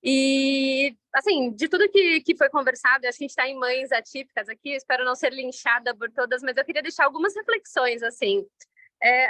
E, assim, de tudo que foi conversado, acho que a gente está em mães atípicas aqui, espero não ser linchada por todas, mas eu queria deixar algumas reflexões, assim.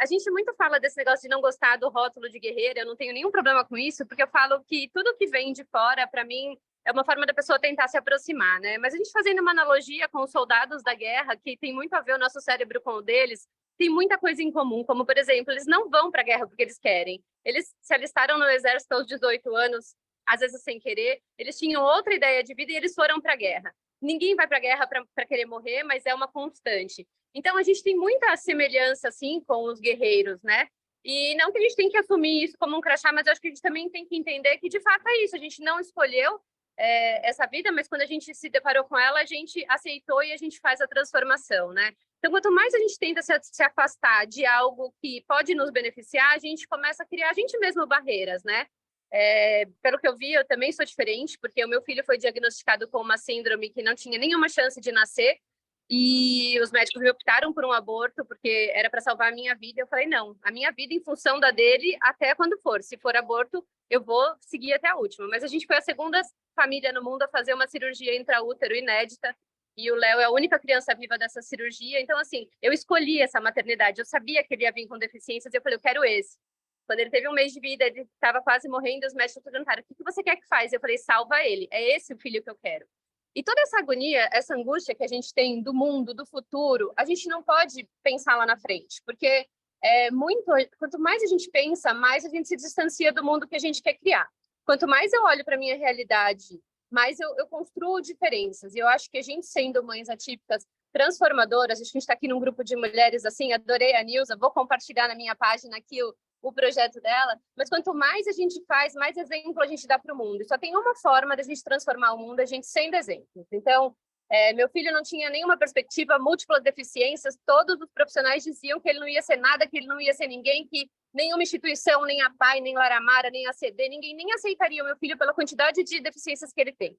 A gente muito fala desse negócio de não gostar do rótulo de guerreira, eu não tenho nenhum problema com isso, porque eu falo que tudo que vem de fora, para mim, é uma forma da pessoa tentar se aproximar, né? Mas a gente fazendo uma analogia com os soldados da guerra, que tem muito a ver o nosso cérebro com o deles, tem muita coisa em comum, como, por exemplo, eles não vão para a guerra porque eles querem. Eles se alistaram no exército aos 18 anos, às vezes sem querer, eles tinham outra ideia de vida e eles foram para a guerra. Ninguém vai para a guerra para querer morrer, mas é uma constante. Então, a gente tem muita semelhança, assim, com os guerreiros, né? E não que a gente tem que assumir isso como um crachá, mas eu acho que a gente também tem que entender que, de fato, é isso. A gente não escolheu essa vida, mas quando a gente se deparou com ela, a gente aceitou e a gente faz a transformação, né? Então, quanto mais a gente tenta se afastar de algo que pode nos beneficiar, a gente começa a criar a gente mesmo barreiras, né? Pelo que eu vi, eu também sou diferente, porque o meu filho foi diagnosticado com uma síndrome que não tinha nenhuma chance de nascer, e os médicos me optaram por um aborto, porque era para salvar a minha vida. Eu falei, não, a minha vida em função da dele até quando for. Se for aborto, eu vou seguir até a última. Mas a gente foi a segunda família no mundo a fazer uma cirurgia intraútero inédita, e o Léo é a única criança viva dessa cirurgia. Então, assim, eu escolhi essa maternidade, eu sabia que ele ia vir com deficiências, e eu falei, eu quero esse. Quando ele teve 1 mês de vida, ele estava quase morrendo, os médicos perguntaram, o que você quer que faz? Eu falei, salva ele, é esse o filho que eu quero. E toda essa agonia, essa angústia que a gente tem do mundo, do futuro, a gente não pode pensar lá na frente, porque quanto mais a gente pensa, mais a gente se distancia do mundo que a gente quer criar. Quanto mais eu olho para a minha realidade, mais eu construo diferenças. E eu acho que a gente, sendo mães atípicas, transformadoras, a gente está aqui num grupo de mulheres assim, adorei a Nilza, vou compartilhar na minha página aqui o projeto dela, mas quanto mais a gente faz, mais exemplo a gente dá para o mundo. E só tem uma forma da gente transformar o mundo, a gente sendo exemplos. Então, meu filho não tinha nenhuma perspectiva, múltiplas deficiências, todos os profissionais diziam que ele não ia ser nada, que ele não ia ser ninguém, que nenhuma instituição, nem a PAI, nem Laramara, nem a CD, ninguém nem aceitaria o meu filho pela quantidade de deficiências que ele tem.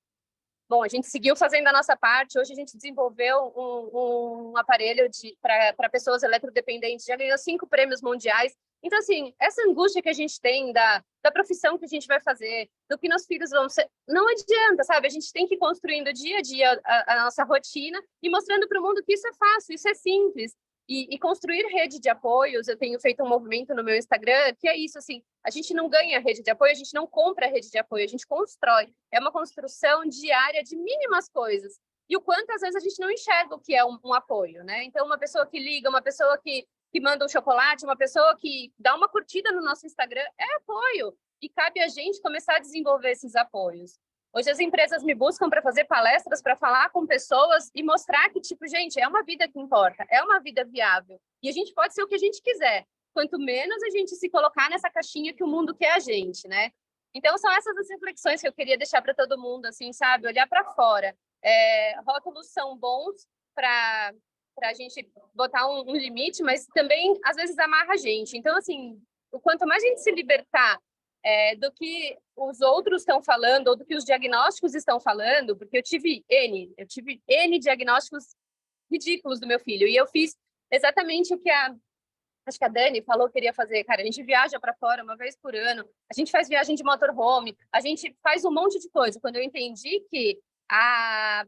Bom, a gente seguiu fazendo a nossa parte. Hoje a gente desenvolveu um aparelho para pessoas eletrodependentes, já ganhou 5 prêmios mundiais. Então, assim, essa angústia que a gente tem da profissão que a gente vai fazer, do que nossos filhos vão ser, não adianta, sabe? A gente tem que ir construindo dia a dia a nossa rotina e mostrando para o mundo que isso é fácil, isso é simples. E construir rede de apoios, eu tenho feito um movimento no meu Instagram, que é isso, assim, a gente não ganha rede de apoio, a gente não compra rede de apoio, a gente constrói. É uma construção diária de mínimas coisas. E o quanto, às vezes, a gente não enxerga o que é um apoio, né? Então, uma pessoa que liga, uma pessoa que manda um chocolate, uma pessoa que dá uma curtida no nosso Instagram, é apoio. E cabe a gente começar a desenvolver esses apoios. Hoje as empresas me buscam para fazer palestras, para falar com pessoas e mostrar que, tipo, gente, é uma vida que importa, é uma vida viável. E a gente pode ser o que a gente quiser. Quanto menos a gente se colocar nessa caixinha que o mundo quer a gente, né? Então, são essas as reflexões que eu queria deixar para todo mundo, assim, sabe? Olhar para fora. Rótulos são bons para a gente botar um limite, mas também, às vezes, amarra a gente. Então, assim, o quanto mais a gente se libertar do que os outros estão falando, ou do que os diagnósticos estão falando, porque eu tive N diagnósticos ridículos do meu filho, e eu fiz exatamente o que acho que a Dani falou que queria fazer. Cara, a gente viaja para fora uma vez por ano, a gente faz viagem de motorhome, a gente faz um monte de coisa. Quando eu entendi que a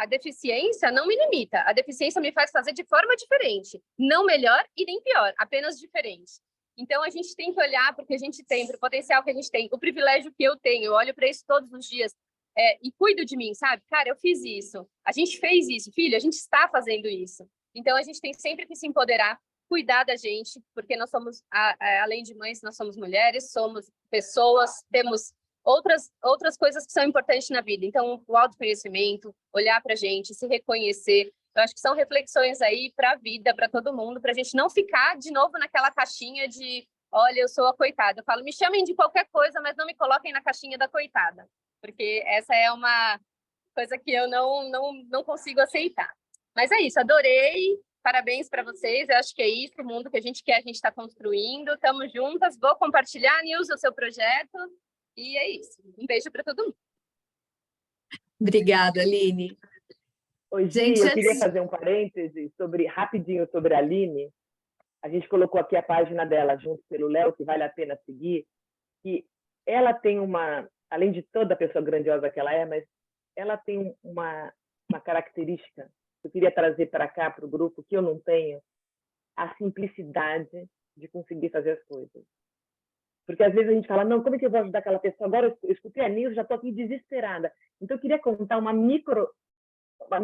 deficiência não me limita, a deficiência me faz fazer de forma diferente, não melhor e nem pior, apenas diferente. Então, a gente tem que olhar porque a gente tem, para o potencial que a gente tem, o privilégio que eu tenho, eu olho para isso todos os dias e cuido de mim, sabe? Cara, eu fiz isso, a gente fez isso, filho, a gente está fazendo isso. Então, a gente tem sempre que se empoderar, cuidar da gente, porque nós somos, além de mães, nós somos mulheres, somos pessoas, temos outras coisas que são importantes na vida. Então, o autoconhecimento, olhar para a gente, se reconhecer, eu acho que são reflexões aí para a vida, para todo mundo, para a gente não ficar de novo naquela caixinha de, olha, eu sou a coitada. Eu falo, me chamem de qualquer coisa, mas não me coloquem na caixinha da coitada, porque essa é uma coisa que eu não consigo aceitar. Mas é isso, adorei. Parabéns para vocês, eu acho que é isso, o mundo que a gente quer, a gente está construindo, estamos juntas, vou compartilhar, Nilza, o seu projeto, e é isso. Um beijo para todo mundo. Obrigada, Aline. Oi, Gi, eu queria fazer um parêntese rapidinho sobre a Aline. A gente colocou aqui a página dela junto pelo Léo, que vale a pena seguir, que ela tem além de toda a pessoa grandiosa que ela é, mas ela tem uma característica que eu queria trazer para cá, para o grupo, que eu não tenho, a simplicidade de conseguir fazer as coisas. Porque às vezes a gente fala, não, como é que eu vou ajudar aquela pessoa? Agora eu escutei a Nilza, já estou aqui desesperada. Então eu queria contar uma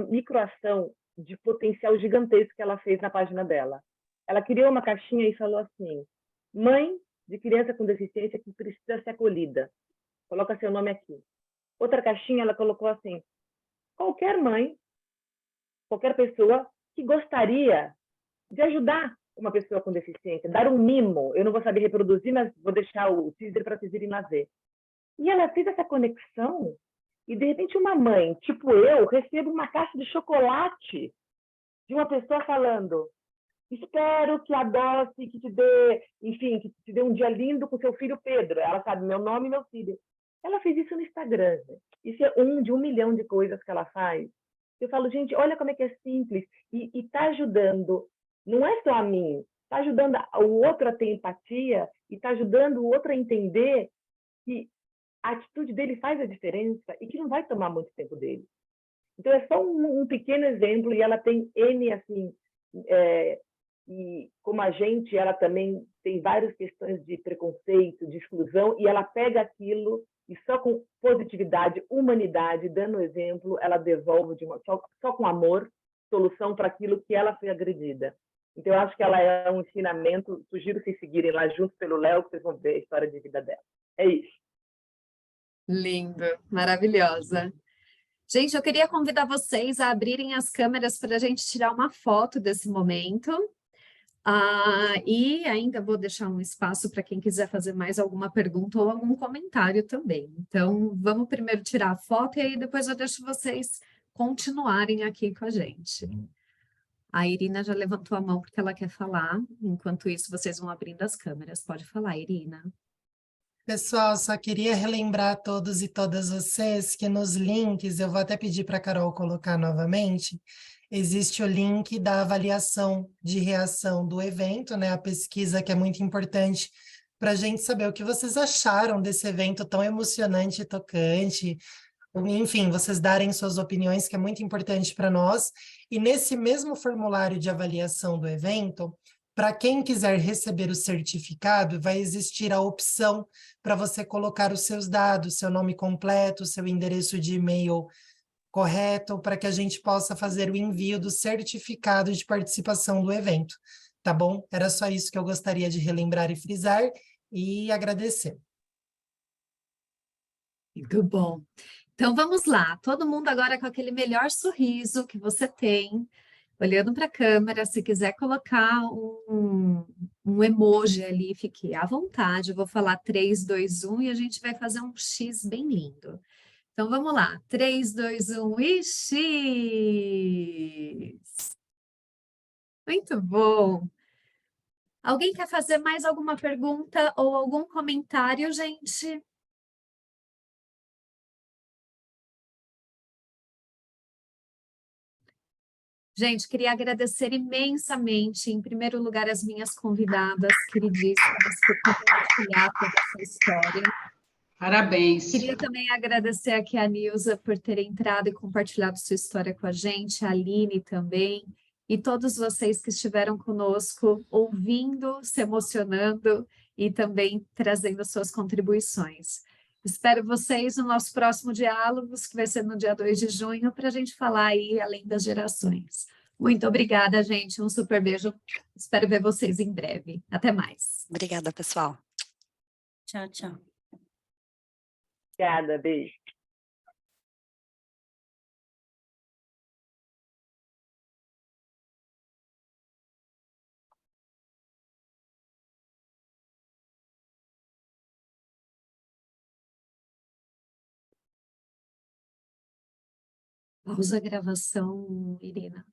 microação de potencial gigantesco que ela fez na página dela. Ela criou uma caixinha e falou assim, mãe de criança com deficiência que precisa ser acolhida. Coloca seu nome aqui. Outra caixinha ela colocou assim, qualquer mãe, qualquer pessoa que gostaria de ajudar uma pessoa com deficiência, dar um mimo. Eu não vou saber reproduzir, mas vou deixar o teaser para vocês irem lá ver. E ela fez essa conexão e, de repente, uma mãe, tipo eu, recebo uma caixa de chocolate de uma pessoa falando espero que adoce, que te dê, enfim, que te dê um dia lindo com seu filho Pedro. Ela sabe meu nome e meu filho. Ela fez isso no Instagram. Gente. Isso é de 1 milhão de coisas que ela faz. Eu falo, gente, olha como é que é simples. E está ajudando, não é só a mim, está ajudando o outro a ter empatia e está ajudando o outro a entender que a atitude dele faz a diferença e que não vai tomar muito tempo dele. Então, é só um pequeno exemplo e ela tem N, assim, e como a gente, ela também tem várias questões de preconceito, de exclusão, e ela pega aquilo e só com positividade, humanidade, dando exemplo, ela devolve só com amor, solução para aquilo que ela foi agredida. Então, eu acho que ela é um ensinamento, sugiro vocês seguirem lá junto pelo Léo, que vocês vão ver a história de vida dela. É isso. Lindo, maravilhosa. Gente, eu queria convidar vocês a abrirem as câmeras para a gente tirar uma foto desse momento. E ainda vou deixar um espaço para quem quiser fazer mais alguma pergunta ou algum comentário também. Então, vamos primeiro tirar a foto e aí depois eu deixo vocês continuarem aqui com a gente. A Irina já levantou a mão porque ela quer falar. Enquanto isso, vocês vão abrindo as câmeras. Pode falar, Irina. Pessoal, só queria relembrar a todos e todas vocês que nos links, eu vou até pedir para a Carol colocar novamente, existe o link da avaliação de reação do evento, né? A pesquisa que é muito importante para a gente saber o que vocês acharam desse evento tão emocionante e tocante. Enfim, vocês darem suas opiniões, que é muito importante para nós. E nesse mesmo formulário de avaliação do evento, para quem quiser receber o certificado, vai existir a opção para você colocar os seus dados, seu nome completo, seu endereço de e-mail correto, para que a gente possa fazer o envio do certificado de participação do evento, tá bom? Era só isso que eu gostaria de relembrar e frisar e agradecer. Muito bom. Então, vamos lá. Todo mundo agora com aquele melhor sorriso que você tem, olhando para a câmera. Se quiser colocar um um emoji ali, fique à vontade. Eu vou falar 3, 2, 1 e a gente vai fazer um X bem lindo. Então, vamos lá. 3, 2, 1 e X! Muito bom! Alguém quer fazer mais alguma pergunta ou algum comentário, gente? Gente, queria agradecer imensamente, em primeiro lugar, as minhas convidadas queridíssimas por compartilhar toda essa história. Parabéns. Queria também agradecer aqui a Nilza por ter entrado e compartilhado sua história com a gente, a Aline também, e todos vocês que estiveram conosco, ouvindo, se emocionando e também trazendo suas contribuições. Espero vocês no nosso próximo diálogo, que vai ser no dia 2 de junho, para a gente falar aí além das gerações. Muito obrigada, gente. Um super beijo. Espero ver vocês em breve. Até mais. Obrigada, pessoal. Tchau, tchau. Obrigada, beijo. Pausa a gravação, Irina.